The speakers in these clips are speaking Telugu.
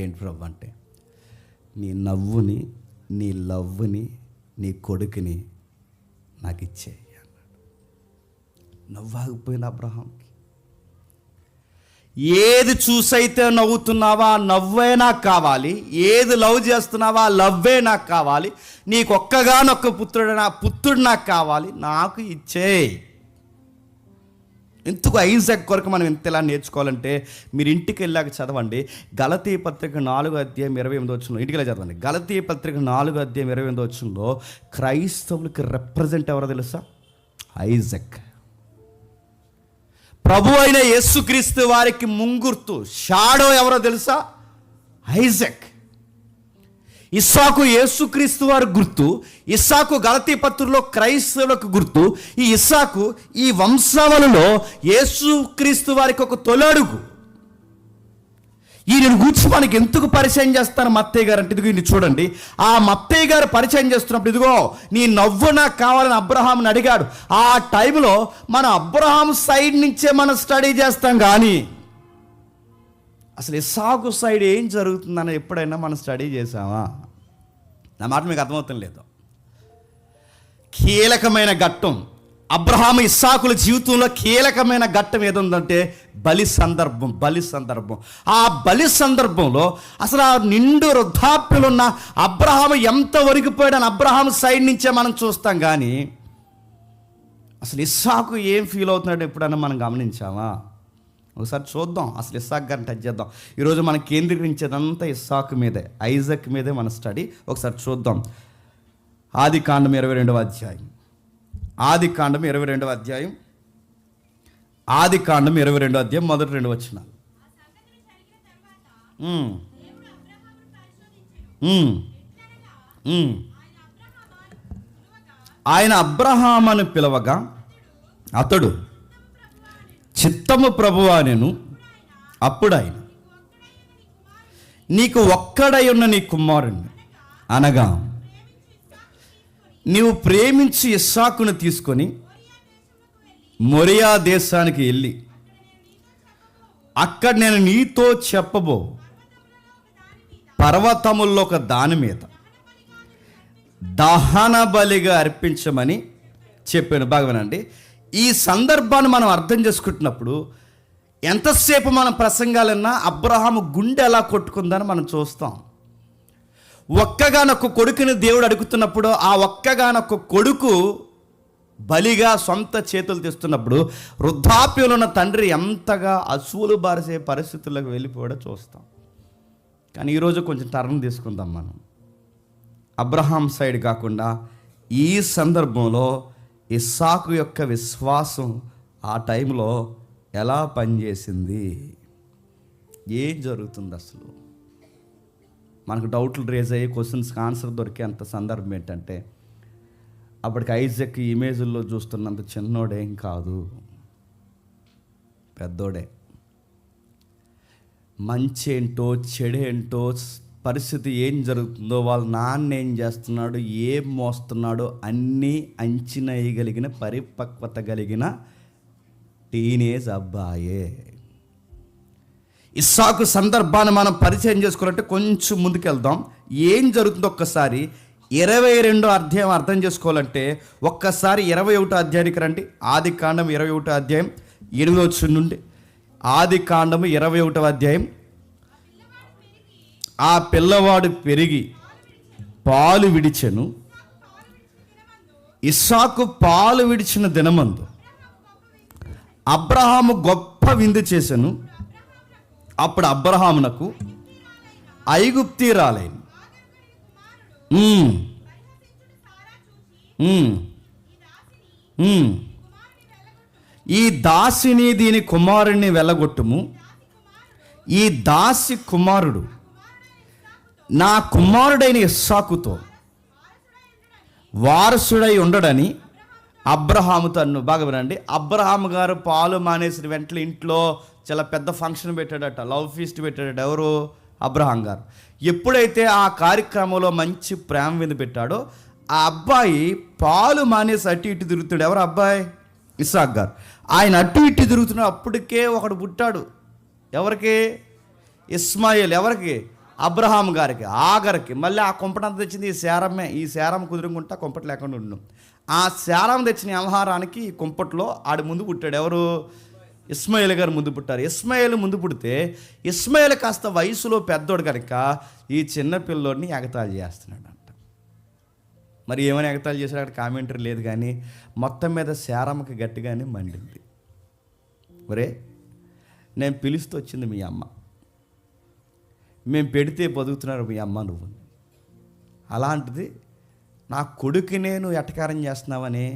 ఏంటి ప్రభు అంటే, నీ నవ్వుని, నీ లవ్వుని, నీ కొడుకుని నాకు ఇచ్చేయి అన్నాడు. నవ్వాగిపోయిన అబ్రహాంకి, ఏది చూసైతే నవ్వుతున్నావా ఆ నవ్వే నాకు కావాలి, ఏది లవ్ చేస్తున్నావా ఆ లవ్వే నాకు కావాలి, నీకు ఒక్కగానొక్క పుత్రుడు నాకు కావాలి, నాకు ఇచ్చేయి. ఎందుకు ఐజాక్ కొరకు మనం ఇంతలా నేర్చుకోవాలంటే మీరు ఇంటికి వెళ్ళాక చదవండి. గలతీ పత్రిక 4:28 ఇంటికి వెళ్ళి చదవండి. గలతీ పత్రిక 4:28 క్రైస్తవులకి రిప్రజెంట్ ఎవరో తెలుసా? ఐజాక్. ప్రభు అయిన యేసుక్రీస్తు వారికి ముంగుర్తు, షాడో ఎవరో తెలుసా? ఐజాక్. ఇస్సాకు యేసుక్రీస్తు వారి గుర్తు, ఇస్సాకు గలతీ పత్రికలో క్రైస్తవులకు గుర్తు. ఈ ఇస్సాకు ఈ వంశావళిలో యేసుక్రీస్తు వారికి ఒక తొలడుగు. ఈయన గురించి మనకి ఎందుకు పరిచయం చేస్తారు మత్తయ్య గారు అంటే, ఇదిగో ఈయన చూడండి. ఆ మత్తయ్య గారు పరిచయం చేస్తున్నప్పుడు, ఇదిగో నీ నవ్వు నాకు కావాలని అబ్రహాంని అడిగాడు. ఆ టైంలో మన అబ్రహాం సైడ్ నుంచే మనం స్టడీ చేస్తాం, కానీ అసలు ఇస్సాకు సైడ్ ఏం జరుగుతుందని ఎప్పుడైనా మనం స్టడీ చేసామా? నా మాట మీకు అర్థమవుతుంది లేదు. కీలకమైన ఘట్టం అబ్రహాము ఇస్సాకుల జీవితంలో కీలకమైన ఘట్టం ఏదుందంటే బలి సందర్భం. ఆ బలి సందర్భంలో అసలు ఆ నిండు వృద్ధాప్యులు ఉన్న అబ్రహాము ఎంత ఒరిగిపోయాడని అబ్రహాము సైడ్ నుంచే మనం చూస్తాం, కానీ అసలు ఇస్సాకు ఏం ఫీల్ అవుతున్నాడో ఎప్పుడైనా మనం గమనించామా? ఒకసారి చూద్దాం. అసలు ఇస్సాకు గారిని టచ్ చేద్దాం. ఈరోజు మనం కేంద్రీకరించేదంతా ఇస్సాకు మీదే, ఐజాక్ మీదే మన స్టడీ. ఒకసారి చూద్దాం. ఆదికాండం 22వ అధ్యాయం. ఆదికాండం 22వ అధ్యాయం. ఆదికాండం 22వ అధ్యాయం మొదటి 2 వచనాలు. ఆయన అబ్రహామును పిలవగా అతడు చిత్తము ప్రభువా నేను. అప్పుడు ఆయన, నీకు ఒక్కడై ఉన్న నీ కుమారుణ్ణి అనగా నీవు ప్రేమించి ఇస్సాకును తీసుకొని మొరియా దేశానికి వెళ్ళి అక్కడ నేను నీతో చెప్పబో పర్వతముల్లో ఒక దాని మీద దహన బలిగా అర్పించమని చెప్పాను. బాగా వినండి. ఈ సందర్భాన్ని మనం అర్థం చేసుకుంటున్నప్పుడు ఎంతసేపు మనం ప్రసంగాలన్నా అబ్రహాము గుండె ఎలా కొట్టుకుందని మనం చూస్తాం. ఒక్కగానొక్క కొడుకుని దేవుడు అడుగుతున్నప్పుడు ఆ ఒక్కగానొక్క కొడుకు బలిగా సొంత చేతులు తెస్తున్నప్పుడు వృద్ధాప్యంలో ఉన్న తండ్రి ఎంతగా అసూలు బారిసే పరిస్థితుల్లోకి వెళ్ళిపోయాడో చూస్తాం. కానీ ఈరోజు కొంచెం టర్న్ తీసుకుందాం మనం. అబ్రహాం సైడ్ కాకుండా ఈ సందర్భంలో ఇస్సాకు యొక్క విశ్వాసం ఆ టైంలో ఎలా పనిచేసింది, ఏం జరుగుతుంది అసలు? మనకు డౌట్లు రేజ్ అయ్యి క్వశ్చన్స్కి ఆన్సర్ దొరికే అంత సందర్భం ఏంటంటే, అప్పటికి ఐజాక్ ఇమేజ్ల్లో చూస్తున్నంత చిన్నోడేం కాదు, పెద్దోడే. మంచి ఏంటో చెడేంటో పరిస్థితి ఏం జరుగుతుందో, వాళ్ళ నాన్న ఏం చేస్తున్నాడు, ఏం మోస్తున్నాడో అన్నీ అంచనా వేయగలిగిన పరిపక్వత కలిగిన టీనేజ్ అబ్బాయే. ఇస్సాకు సందర్భాన్ని మనం పరిచయం చేసుకోవాలంటే కొంచెం ముందుకెళ్దాం. ఏం జరుగుతుందో ఒక్కసారి 22వ అధ్యాయం అర్థం చేసుకోవాలంటే ఒక్కసారి 21వ అధ్యాయానికి రండి. ఆదికాండం 21వ అధ్యాయం 8వ వచనం నుండి. ఆదికాండం 21వ అధ్యాయం. ఆ పిల్లవాడు పెరిగి పాలు విడిచెను. ఇస్సాకు పాలు విడిచిన దినమందు అబ్రహాము గొప్ప విందు చేసెను. అప్పుడు అబ్రహామునకు ఐగుప్తీయురాలైన ఈ దాసిని దీని కుమారుణ్ణి వెళ్ళగొట్టుము. ఈ దాసి కుమారుడు నా కుమారుడైన ఇస్సాకుతో వారసుడై ఉండడని అబ్రహాము తన్ను. బాగా వినండి. అబ్రహాము గారు పాలు మానేసిన వెంటనే ఇంట్లో చాలా పెద్ద ఫంక్షన్ పెట్టాడట, లవ్ ఫీస్ట్ పెట్టాడట. ఎవరు? అబ్రహాం గారు. ఎప్పుడైతే ఆ కార్యక్రమంలో మంచి ప్రేమ విందు పెట్టాడో ఆ అబ్బాయి పాలు మానేసి అటు ఇటు తిరుగుతాడు. ఎవరు అబ్బాయి? ఇస్సాక్ గారు. ఆయన అటు ఇటు తిరుగుతున్నాడు. అప్పటికే ఒకడు పుట్టాడు. ఎవరికి? ఇస్మాయిల్. ఎవరికి? అబ్రహాం గారికి, ఆగర్కి, మళ్ళీ ఆ కుంపటంతా తెచ్చింది ఈ శారమ్మే. ఈ శారం కుదురుకుంటా కుంపటి లేకుండా ఉండు. ఆ శారం తెచ్చిన వ్యవహారానికి ఈ కుంపట్లో ఆడు ముందు పుట్టాడు. ఎవరు? ఇస్మాయిల్ గారు ముందు పుట్టారు. ఇస్మాయిల్ ముందు పుడితే ఇస్మాయిల్ కాస్త వయసులో పెద్దోడు కనుక ఈ చిన్న పిల్లోడిని ఎగతాళి చేస్తున్నాడు అంట. మరి ఏమైనా ఎగతాళి చేశాడు అక్కడ కామెంటరీ లేదు, కానీ మొత్తం మీద శారమ్మకి గట్టిగానే మండింది. ఒరే, నేను పిలుస్తూ వచ్చింది మీ అమ్మ, మేము పెడితే బతుకుతున్నారు మీ అమ్మ, నువ్వు అలాంటిది నా కొడుకు నేను ఎటకారం చేస్తున్నావని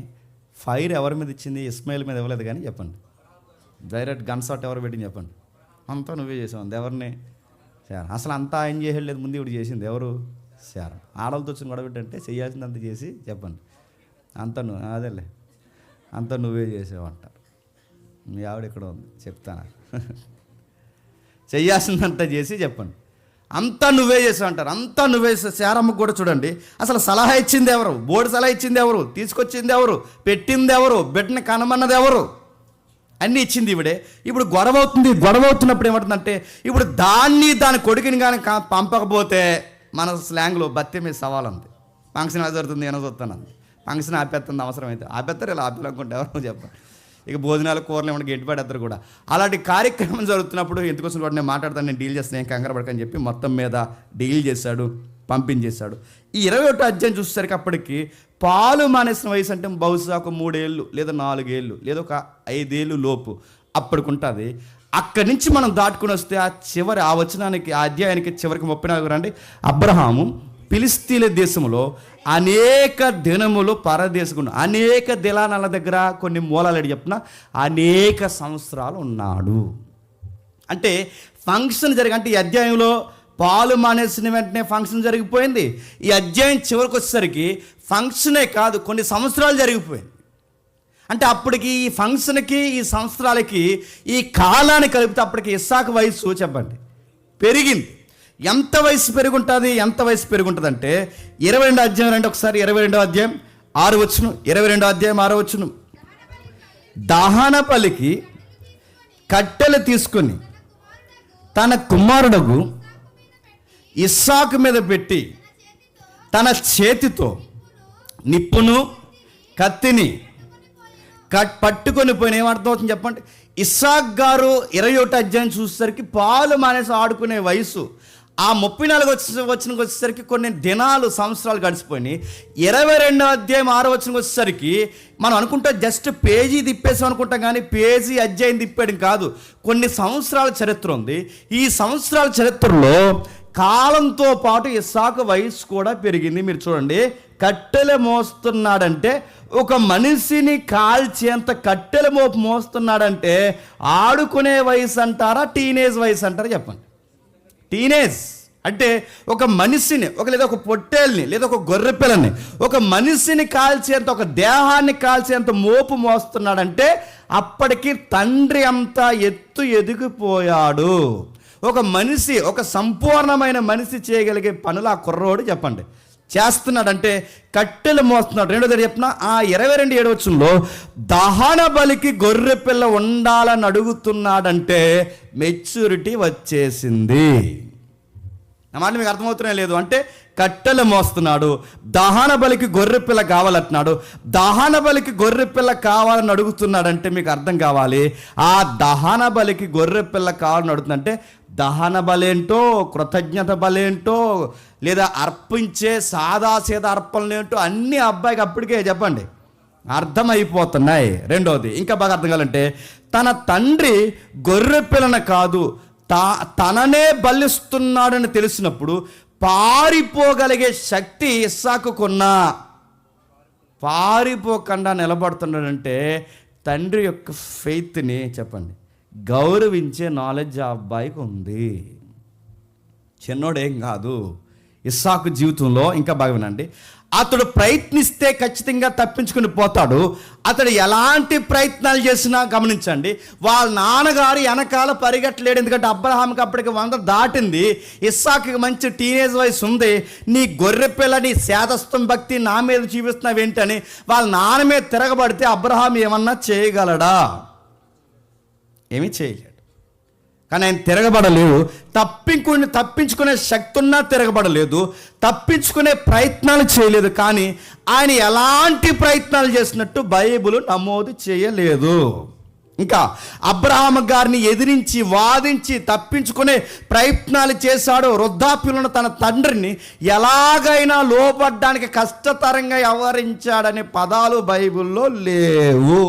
ఫైర్ ఎవరి మీద ఇచ్చింది? ఇస్మాయిల్ మీద ఇవ్వలేదు కానీ చెప్పండి. డైరెక్ట్ గన్ షాట్ ఎవరు పెట్టింది చెప్పండి? అంతా నువ్వే చేసావు. ఎవరిని? శారం. అసలు అంతా ఆయన చేయలేదు, ముందు ఇప్పుడు చేసింది ఎవరు? శారం. ఆడలతో వచ్చిన గొడవ పెట్టంటే చేయాల్సిందంత చేసి చెప్పండి. అంతా నువ్వు, అదేలే అంతా నువ్వే చేసావు అంటారు. మీ ఆవిడ ఇక్కడ ఉంది, చెప్తాను. చెయ్యాల్సిందంతా చేసి చెప్పండి. అంతా నువ్వే చేసావు అంటారు. అంతా నువ్వే. శారమ్మకు కూడా చూడండి, అసలు సలహా ఇచ్చింది ఎవరు? బోర్డు సలహా ఇచ్చింది ఎవరు? తీసుకొచ్చింది ఎవరు? పెట్టింది ఎవరు? బిడ్డని కనమన్నది ఎవరు? అన్నీ ఇచ్చింది ఈవిడే. ఇప్పుడు గొడవ అవుతుంది. గొడవ అవుతున్నప్పుడు ఏమంటుందంటే, ఇప్పుడు దాని కొడుకుని కానీ పంపకపోతే మన స్లాంగ్లో బత్తి మీద సవాల్ ఉంది. ఫంక్షన్ ఎలా జరుగుతుంది, ఏమో చూస్తానంది. ఫంక్షన్ ఆపేస్తుంది, అవసరమైతే ఆపేస్తారు. ఇలా ఆపేయాలనుకుంటే ఎవరో చెప్పండి. ఇక భోజనాలు, కూరలు ఏమన్నా గెట్టిపడేస్తారు కూడా. అలాంటి కార్యక్రమం జరుగుతున్నప్పుడు ఎందుకోసం కూడా నేను మాట్లాడతాను, నేను డీల్ చేస్తాను, నేను కంగారు పడకని చెప్పి మొత్తం మీద డీల్ చేశాడు, పంపించేశాడు. ఈ 21వ అధ్యాయం చూసేసరికి అప్పటికి పాలు మానేసిన వయసు అంటే బహుశా ఒక 3 ఏళ్ళు లేదా 4 ఏళ్ళు లేదా ఒక 5 ఏళ్ళు లోపు అప్పటికి ఉంటుంది. అక్కడి నుంచి మనం దాటుకుని వస్తే ఆ వచనానికి, ఆ అధ్యాయానికి చివరికి 34 రండి. అబ్రహాము ఫిలిస్తీన్ల దేశంలో అనేక దినములు పరదేశకుడు, అనేక దిలానాల దగ్గర కొన్ని మూలాలు చెప్తున్నా అనేక సంవత్సరాలు ఉన్నాడు. అంటే ఫంక్షన్ అంటే ఈ అధ్యాయంలో పాలు మానేసిన వెంటనే ఫంక్షన్ జరిగిపోయింది. ఈ అధ్యాయం చివరికి వచ్చేసరికి ఫంక్షనే కాదు, కొన్ని సంవత్సరాలు జరిగిపోయింది. అంటే అప్పటికి ఈ ఫంక్షన్కి, ఈ సంవత్సరాలకి, ఈ కాలాన్ని కలిపితే అప్పటికి ఇస్సాకు వయసు చెప్పండి పెరిగింది. ఎంత వయసు పెరుగుంటుంది? ఎంత వయసు పెరుగుంటుంది అంటే 22వ అధ్యాయం రండి ఒకసారి. 22వ అధ్యాయం 6 వచనం. 22వ అధ్యాయం 6 వచనం. దహన బలికి కట్టెలు తీసుకొని తన కుమారుడుకు ఇస్సాకు మీద పెట్టి తన చేతితో నిప్పును కత్తిని పట్టుకొని పోయిన ఏమర్థం అవుతుంది చెప్పండి. ఇస్సాక్ గారు 21వ అధ్యాయం చూసేసరికి పాలు మానేసి ఆడుకునే వయసు. ఆ 34 వచనంకి వచ్చేసరికి కొన్ని దినాలు, సంవత్సరాలు గడిచిపోయి 22వ అధ్యాయం 6వ వచనంకి వచ్చేసరికి మనం అనుకుంటాం జస్ట్ పేజీ తిప్పేసాం అనుకుంటాం, కానీ పేజీ అధ్యాయం తిప్పేయడం కాదు. కొన్ని సంవత్సరాల చరిత్ర ఉంది. ఈ సంవత్సరాల చరిత్రలో కాలంతో పాటు ఇస్సాకు వయసు కూడా పెరిగింది. మీరు చూడండి, కట్టెలు మోస్తున్నాడంటే, ఒక మనిషిని కాల్చేంత కట్టెల మోపు మోస్తున్నాడంటే ఆడుకునే వయసు అంటారా, టీనేజ్ వయసు అంటారా చెప్పండి. టీనేజ్ అంటే ఒక మనిషిని, లేదా ఒక పొట్టేల్ని, లేదా ఒక గొర్రె పిల్లని, ఒక మనిషిని కాల్చేంత, ఒక దేహాన్ని కాల్చేంత మోపు మోస్తున్నాడంటే అప్పటికి తండ్రి అంతా ఎదిగిపోయాడు. ఒక మనిషి, ఒక సంపూర్ణమైన మనిషి చేయగలిగే పనులు ఆ కుర్రోడు చెప్పండి చేస్తున్నాడంటే కట్టెలు మోస్తున్నాడు. రెండోది చెప్పిన ఆ 22:7 వచనంలో దహన బలికి గొర్రె పిల్ల ఉండాలని అడుగుతున్నాడంటే మెచ్యూరిటీ వచ్చేసింది. నా మాట మీకు అర్థమవుతున్నా లేదు? అంటే కట్టెలు మోస్తున్నాడు, దహన బలికి గొర్రె పిల్ల కావాలంటున్నాడు. దహన బలికి గొర్రె పిల్ల కావాలని అడుగుతున్నాడంటే మీకు అర్థం కావాలి, ఆ దహన బలికి గొర్రె పిల్ల కావాలని అడుగుతుందంటే దహన బలేంటో, కృతజ్ఞత బలేంటో, లేదా అర్పించే సాదాసీద అర్పణలేంటో అన్నీ అబ్బాయికి అప్పటికే చెప్పండి అర్థమైపోతున్నాయి. రెండవది ఇంకా బాగా అర్థం కావాలంటే, తన తండ్రి గొర్రె పిల్లను కాదు తననే బలిస్తున్నాడని తెలిసినప్పుడు పారిపోగలిగే శక్తి ఇస్సాకుకున్నా పారిపోకుండా నిలబడుతున్నాడంటే తండ్రి యొక్క ఫెయిత్ని చెప్పండి గౌరవించే నాలెడ్జ్ ఆ అబ్బాయికి ఉంది. చిన్నోడేం కాదు. ఇస్సాకు జీవితంలో ఇంకా బాగా వినండి, అతడు ప్రయత్నిస్తే ఖచ్చితంగా తప్పించుకుని పోతాడు. అతడు ఎలాంటి ప్రయత్నాలు చేసినా గమనించండి, వాళ్ళ నాన్నగారు వెనకాల పరిగెట్టలేడు. ఎందుకంటే అబ్రహాంకి అప్పటికి 100 దాటింది, ఇస్సాకుకి మంచి టీనేజ్ వయసు ఉంది. నీ గొర్రె పిల్ల, నీ శాదస్తం భక్తి నా మీద చూపిస్తున్నావు ఏంటని వాళ్ళ నాన్న మీద తిరగబడితే అబ్రహాం ఏమన్నా చేయగలడా? ఏమీ చేయలేడు. కానీ ఆయన తిరగబడలేదు. తప్పించుకునే శక్తి ఉన్నా తిరగబడలేదు, తప్పించుకునే ప్రయత్నాలు చేయలేదు. కానీ ఆయన ఎలాంటి ప్రయత్నాలు చేసినట్టు బైబిల్ నమోదు చేయలేదు. ఇంకా అబ్రహాము గారిని ఎదిరించి వాదించి తప్పించుకునే ప్రయత్నాలు చేశాడు. వృద్ధాప్యంలో తన తండ్రిని ఎలాగైనా లోపడ్డానికి కష్టతరంగా వ్యవహరించాడనే పదాలు బైబిల్లో లేవు.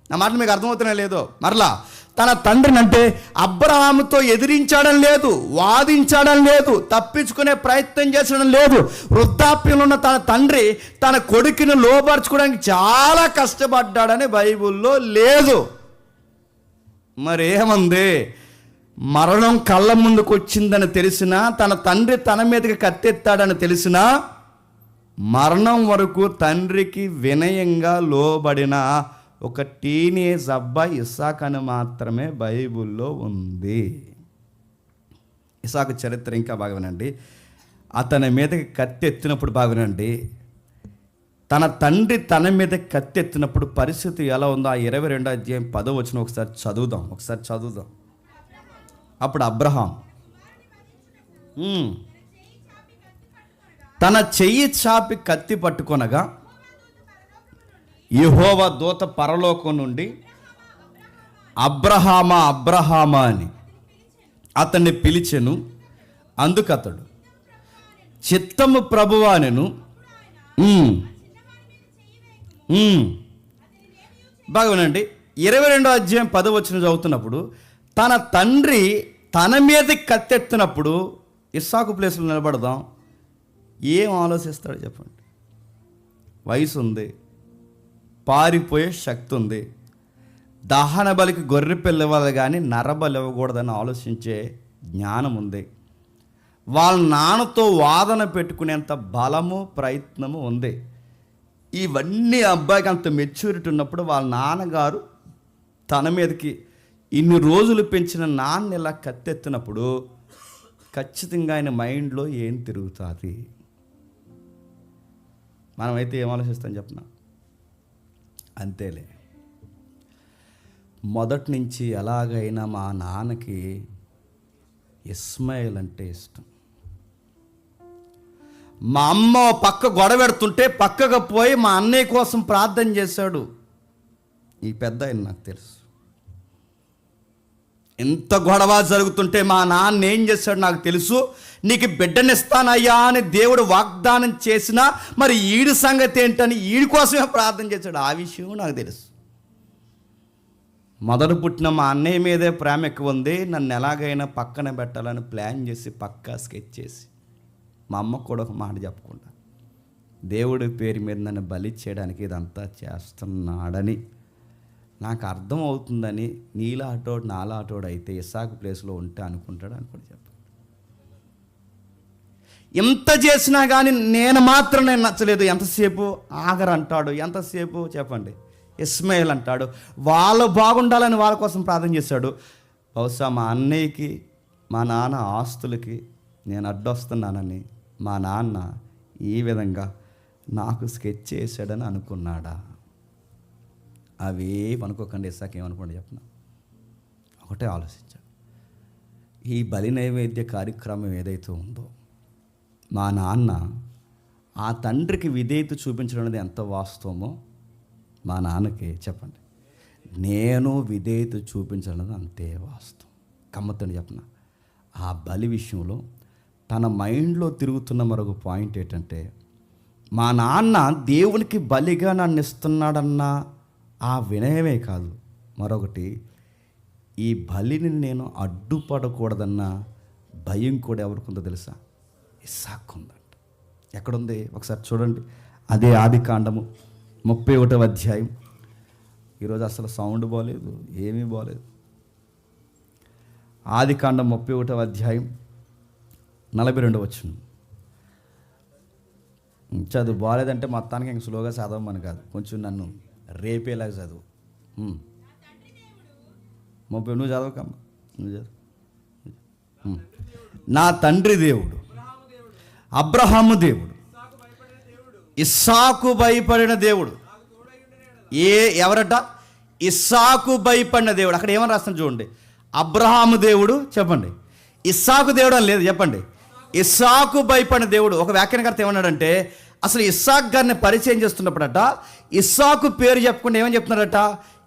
నా మాట మీకు అర్థమవుతున్నా లేదో? మరలా తన తండ్రిని అంటే అబ్రహాముతో ఎదిరించడం లేదు, వాదించడం లేదు, తప్పించుకునే ప్రయత్నం చేసడం లేదు. వృద్ధాప్యంలో ఉన్న తన తండ్రి తన కొడుకుని లోపరుచుకోవడానికి చాలా కష్టపడ్డాడని బైబిల్లో లేదు. మరి ఏమంది? మరణం కళ్ళ ముందుకు వచ్చిందని తెలిసినా, తన తండ్రి తన మీదకి కత్తెత్తాడని తెలిసినా, మరణం వరకు తండ్రికి వినయంగా లోబడిన ఒక టీనేజ్ అబ్బాయి ఇస్సాకు అని మాత్రమే బైబిల్లో ఉంది. ఇస్సాకు చరిత్ర ఇంకా బాగా వినండి. అతని మీదకి కత్తి ఎత్తినప్పుడు బాగా వినండి. తన తండ్రి తన మీద కత్తి ఎత్తినప్పుడు పరిస్థితి ఎలా ఉందో ఆ 22వ అధ్యాయం 10వ వచనం ఒకసారి చదువుదాం. అప్పుడు అబ్రహాం తన చెయ్యి చాపి కత్తి పట్టుకొనగా యెహోవా దూత పరలోకం నుండి అబ్రహామా అని అతన్ని పిలిచెను. అందుకతడు చిత్తము ప్రభువా నేను. బాగునండి. 22వ అధ్యాయం 10వ వచనం చదువుతున్నప్పుడు తన తండ్రి తన మీదకి కత్తెత్తినప్పుడు ఇస్సాకు ప్లేస్లో నిలబడదాం. ఏం ఆలోచిస్తాడో చెప్పండి. వయసు ఉంది, పారిపోయే శక్తి ఉంది, దహన బలికి గొర్రె పిల్ల ఇవ్వాలి కానీ నరబలి ఇవ్వకూడదని ఆలోచించే జ్ఞానం ఉంది. వాళ్ళ నాన్నతో వాదన పెట్టుకునేంత బలము ప్రయత్నము ఉంది. ఇవన్నీ అబ్బాయికి అంత మెచ్యూరిటీ ఉన్నప్పుడు వాళ్ళ నాన్నగారు తన మీదకి ఇన్ని రోజులు పెంచిన నాన్న ఇలా కత్తెత్తినప్పుడు ఖచ్చితంగా ఆయన మైండ్లో ఏం తిరుగుతుంది? మనమైతే ఏం ఆలోచిస్తాం చెప్పనా? అంతేలే, మొదటి నుంచి ఎలాగైనా మా నాన్నకి ఇస్మాయిల్ అంటే ఇష్టం. మా అమ్మ పక్క గొడవ పెడుతుంటే పక్కకు పోయి మా అన్నయ్య కోసం ప్రార్థన చేశాడు. ఈ పెద్ద ఆయన నాకు తెలుసు. ఎంత గొడవ జరుగుతుంటే మా నాన్న ఏం చేశాడు నాకు తెలుసు. నీకు బిడ్డనిస్తానయ్యా అని దేవుడు వాగ్దానం చేసినా మరి ఈడి సంగతి ఏంటని ఈడి కోసమే ప్రార్థన చేశాడు. ఆ విషయం నాకు తెలుసు. మొదట పుట్టిన మా అన్నయ్య మీదే ప్రేమ ఎక్కువ ఉంది. నన్ను ఎలాగైనా పక్కన పెట్టాలని ప్లాన్ చేసి పక్కా స్కెచ్ చేసి మా అమ్మకు కూడా ఒక మాట చెప్పకుండా దేవుడి పేరు మీద నన్ను బలి చేయడానికి ఇదంతా చేస్తున్నాడని నాకు అర్థం అవుతుందని నీలాటోడు నాలాటోడు అయితే ఇస్సాకు ప్లేస్లో ఉంటే అనుకుంటాడు అనుకోండి. చెప్పండి. ఎంత చేసినా కానీ నేను నచ్చలేదు. ఎంతసేపు ఆగర్ అంటాడు, ఎంతసేపు చెప్పండి ఇస్మాయిల్ అంటాడు. వాళ్ళు బాగుండాలని వాళ్ళ కోసం ప్రార్థన చేశాడు. బహుశా మా అన్నయ్యకి మా నాన్న ఆస్తులకి నేను అడ్డొస్తున్నానని మా నాన్న ఈ విధంగా నాకు స్కెచ్ చేశాడని అనుకున్నాడా? అవేం అనుకోకండి. ఇస్సాకు ఏమనుకోండి చెప్పిన ఒకటే ఆలోచించాడు. ఈ బలి నైవేద్య కార్యక్రమం ఏదైతే ఉందో మా నాన్న ఆ తండ్రికి విధేయత చూపించడం అనేది ఎంత వాస్తవమో మా నాన్నకి చెప్పండి నేను విధేయత చూపించడం అంతే వాస్తవం. కమ్మతని చెప్పిన ఆ బలి విషయంలో తన మైండ్లో తిరుగుతున్న మరొక పాయింట్ ఏంటంటే మా నాన్న దేవునికి బలిగా నన్ను ఇస్తున్నాడన్న ఆ వినయమే కాదు, మరొకటి ఈ బలిని నేను అడ్డుపడకూడదన్న భయం కూడా ఎవరికుందో తెలుసా? ఇస్సాకు ఉందంట. ఎక్కడుంది ఒకసారి చూడండి. అదే ఆదికాండము 31వ అధ్యాయం. ఈరోజు అసలు సౌండ్ బాగలేదు, ఏమీ బాగలేదు. ఆదికాండం 31వ అధ్యాయం 42వ వచనం. చదువు బాగాలేదంటే మొత్తానికి ఇంక స్లోగా చదవమని కాదు, కొంచెం నన్ను రేపేలాగా చదువు. 30 నువ్వు చదవకమ్మా, నువ్వు చదువు. నా తండ్రి దేవుడు అబ్రహాము దేవుడు, ఇస్సాకు భయపడిన దేవుడు. ఎవరట? ఇస్సాకు భయపడిన దేవుడు. అక్కడ ఏమని రాస్తాను చూడండి. అబ్రహాము దేవుడు చెప్పండి, ఇస్సాకు దేవుడు అని లేదు చెప్పండి. ఇస్సాకు భయపడిన దేవుడు. ఒక వ్యాఖ్యానకర్త ఏమన్నాడంటే, అసలు ఇస్సాకు గారిని పరిచయం చేస్తున్నప్పుడట ఇస్సాకు పేరు చెప్పకుండా ఏమని చెప్తున్నాడట,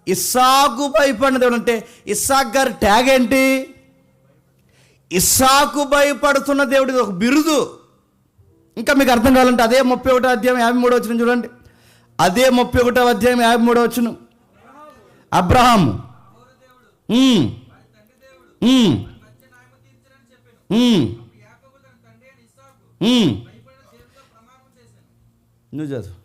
ఇస్సాకు భయపడిన దేవుడు. అంటే ఇస్సాకు గారి ట్యాగ్ ఏంటి? ఇస్సాకు భయపడుతున్న దేవుడు. ఇది ఒక బిరుదు. ఇంకా మీకు అర్థం కావాలంటే అదే 31వ అధ్యాయం 53వ వచనం చూడండి. అదే 31వ అధ్యాయం 53వ వచనం. అబ్రహాము నువ్వు చదువు.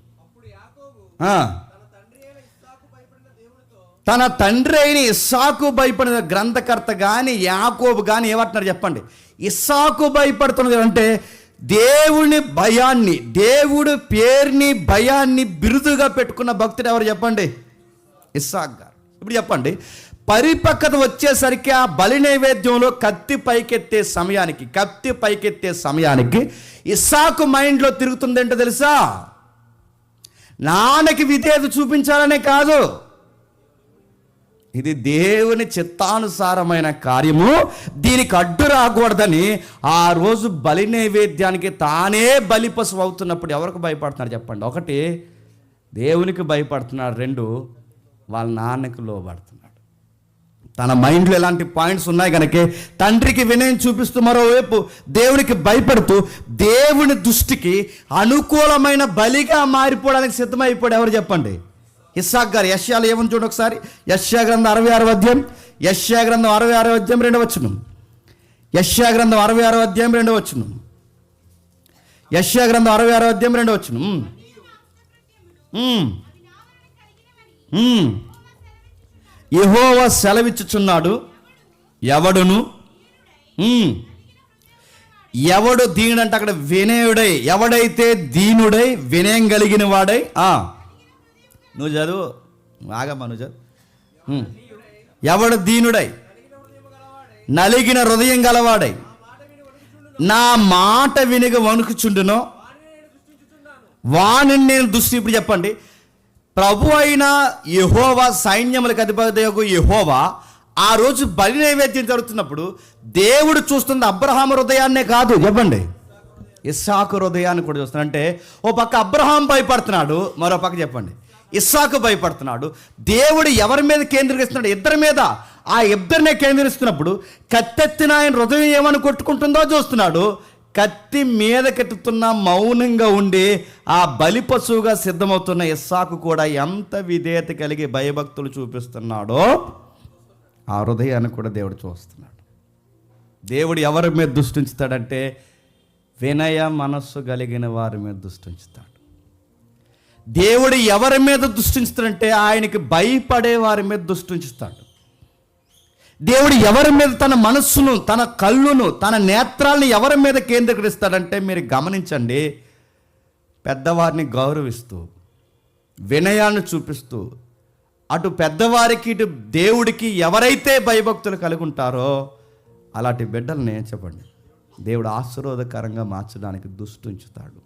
తన తండ్రి అయిన ఇస్సాకు భయపడిన గ్రంథకర్త కానీ యాకోబు కానీ ఏమంటున్నారు చెప్పండి? ఇస్సాకు భయపడుతున్నది అంటే దేవుని భయాన్ని, దేవుడి పేరుని భయాన్ని బిరుదుగా పెట్టుకున్న భక్తుడు ఎవరు చెప్పండి? ఇస్సాకు గారు. ఇప్పుడు చెప్పండి, పరిపక్వత వచ్చేసరికి ఆ బలి నైవేద్యంలో కత్తి పైకెత్తే సమయానికి ఇస్సాకు మైండ్లో తిరుగుతుంది ఏంటో తెలుసా? నాన్నకి విధేయత చూపించాలనే కాదు, ఇది దేవుని చిత్తానుసారమైన కార్యము, దీనికి అడ్డు రాకూడదని ఆ రోజు బలి నైవేద్యానికి తానే బలి పశువు అవుతున్నప్పుడు ఎవరికి భయపడుతున్నారు చెప్పండి? ఒకటి, దేవునికి భయపడుతున్నాడు. 2, వాళ్ళ నాన్నకి లోబడుతున్నాడు. తన మైండ్లో ఎలాంటి పాయింట్స్ ఉన్నాయి కనుక తండ్రికి వినయం చూపిస్తూ మరోవైపు దేవునికి భయపడుతూ దేవుని దృష్టికి అనుకూలమైన బలిగా మారిపోవడానికి సిద్ధమైపోయాడు. ఎవరు చెప్పండి? ఇస్సాకు గారు. యెషయాలో ఏమని చూడండి ఒకసారి. యెషయా గ్రంథం 66వ అధ్యాయం, యెషయా గ్రంథం 66వ అధ్యాయం 2వ వచనం. యెషయా గ్రంథం 66వ అధ్యాయం 2వ వచనం. యెషయా గ్రంథం 66వ అధ్యాయం 2వ వచనం. యెహోవా సెలవిచ్చుచున్నాడు, ఎవడు దీనుడంటే అక్కడ వినయుడై, ఎవడైతే దీనుడై వినయం కలిగిన వాడై, నువ్వు చదువు, ఆగమ్మా నువ్వు చదువు. ఎవడు దీనుడై నలిగిన హృదయం గలవాడై నా మాట వినిగ వణుకుచుండునో వాణిని నేను దృష్టి. ఇప్పుడు చెప్పండి, ప్రభు అయిన యెహోవా, సైన్యములకు అధిపతియగు యెహోవా ఆ రోజు బలి నైవేద్యం జరుగుతున్నప్పుడు దేవుడు చూస్తుంది అబ్రహాము హృదయాన్నే కాదు చెప్పండి, ఇస్సాకు హృదయాన్ని కూడా చూస్తున్నాడు. అంటే ఓ పక్క అబ్రహాం భయపడుతున్నాడు, మరో పక్క చెప్పండి ఇస్సాకు భయపడుతున్నాడు. దేవుడు ఎవరి మీద కేంద్రీకరిస్తున్నాడు? ఇద్దరి మీద. ఆ ఇద్దరినే కేంద్రీకరిస్తున్నప్పుడు కత్తెత్తిన ఆయన హృదయం ఏమని కొట్టుకుంటుందో చూస్తున్నాడు. కత్తి మీద కెత్తుతున్న మౌనంగా ఉండి ఆ బలి పశువుగా సిద్ధమవుతున్న ఇస్సాకు కూడా ఎంత విధేయత కలిగి భయభక్తులు చూపిస్తున్నాడో ఆ హృదయాన్ని కూడా దేవుడు చూస్తున్నాడు. దేవుడు ఎవరి మీద దృష్టించుతాడంటే వినయ మనస్సు కలిగిన వారి మీద దృష్టించుతాడు. దేవుడు ఎవరి మీద దృష్టించుతాడంటే ఆయనకి భయపడే వారి మీద దృష్టించుతాడు. దేవుడు ఎవరి మీద తన మనస్సును, తన కళ్ళును, తన నేత్రాలను ఎవరి మీద కేంద్రీకరిస్తాడంటే మీరు గమనించండి, పెద్దవారిని గౌరవిస్తూ వినయాన్ని చూపిస్తూ అటు పెద్దవారికి ఇటు దేవుడికి ఎవరైతే భయభక్తులు కలిగి ఉంటారో అలాంటి బిడ్డల్ని చెప్పండి దేవుడు ఆశీర్వాదకరంగా మార్చడానికి దృష్టించుతాడు.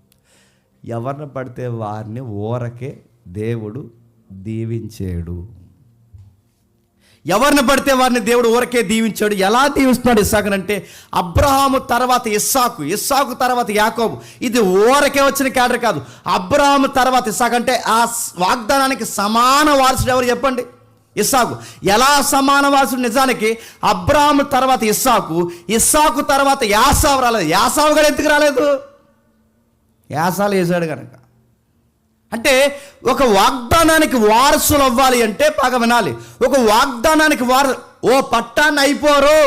ఎవరిని పడితే వారిని ఊరకే దేవుడు దీవించాడు. ఎవరిని పడితే వారిని దేవుడు ఊరకే దీవించాడు. ఎలా దీవిస్తున్నాడు ఇస్సాకునంటే అబ్రహాము తర్వాత ఇస్సాకు, ఇస్సాకు తర్వాత యాకోబు. ఇది ఊరకే వచ్చిన క్యాడర్ కాదు. అబ్రహాము తర్వాత ఇస్సాకు అంటే ఆ వాగ్దానానికి సమాన వారసుడు ఎవరు చెప్పండి? ఇస్సాకు. ఎలా సమాన వారసుడు? నిజానికి అబ్రహాము తర్వాత ఇస్సాకు, ఇస్సాకు తర్వాత యాసావు రాలేదు. యాసావు గారు ఎందుకు రాలేదు? యాసాలు వేసాడు కనుక. అంటే ఒక వాగ్దానానికి వారసులు అవ్వాలి అంటే బాగా వినాలి. ఒక వాగ్దానానికి ఓ పట్టాన్ని అయిపోరు.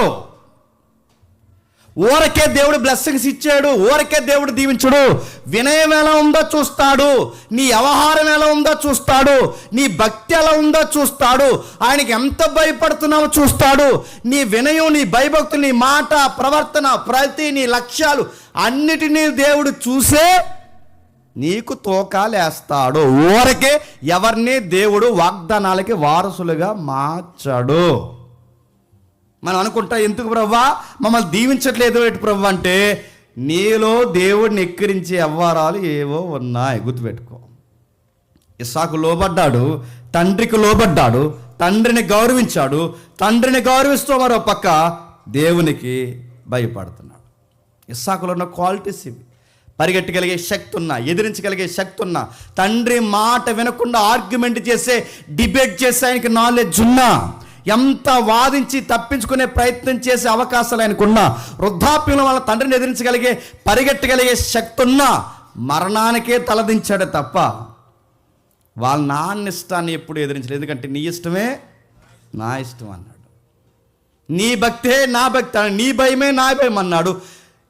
ఊరకే దేవుడు బ్లెస్సింగ్స్ ఇచ్చాడు, ఊరకే దేవుడు దీవించుడు. వినయం ఎలా ఉందో చూస్తాడు, నీ వ్యవహారం ఎలా ఉందో చూస్తాడు, నీ భక్తి ఎలా ఉందో చూస్తాడు, ఆయనకి ఎంత భయపడుతున్నావో చూస్తాడు. నీ వినయం, నీ భయభక్తులు, నీ మాట, ప్రవర్తన, ప్రతి నీ లక్ష్యాలు అన్నిటినీ దేవుడు చూసే నీకు తోకాలేస్తాడు. ఊరకే ఎవరిని దేవుడు వాగ్దానాలకి వారసులుగా మార్చాడు. మనం అనుకుంటా, ఎందుకు ప్రభువా మమ్మల్ని దీవించట్లేదు ఏంటి ప్రభు అంటే, నీలో దేవుడిని ఎక్కిరించే వ్యవహారాలు ఏవో ఉన్నాయి, గుర్తుపెట్టుకో. ఇస్సాకు లోబడ్డాడు, తండ్రికి లోబడ్డాడు, తండ్రిని గౌరవించాడు. తండ్రిని గౌరవిస్తూ మరో పక్క దేవునికి భయపడుతున్నాడు. ఇస్సాకులో ఉన్న క్వాలిటీస్ ఇవి. పరిగెట్టగలిగే శక్తి ఉన్నా, ఎదిరించగలిగే శక్తి ఉన్నా, తండ్రి మాట వినకుండా ఆర్గ్యుమెంట్ చేసే, డిబేట్ చేసే ఆయనకి నాలెడ్జ్ ఉన్నా, ఎంత వాదించి తప్పించుకునే ప్రయత్నం చేసే అవకాశాలు ఆయనకున్నా, వృద్ధాప్యంలో వాళ్ళ తండ్రిని ఎదిరించగలిగే, పరిగెట్టగలిగే శక్తి ఉన్నా మరణానికే తలదించాడు తప్ప వాళ్ళ నాన్న ఇష్టాన్ని ఎప్పుడు ఎదిరించలేదు. ఎందుకంటే నీ ఇష్టమే నా ఇష్టం అన్నాడు, నీ భక్తే నా భక్తి, నీ భయమే నా భయం అన్నాడు.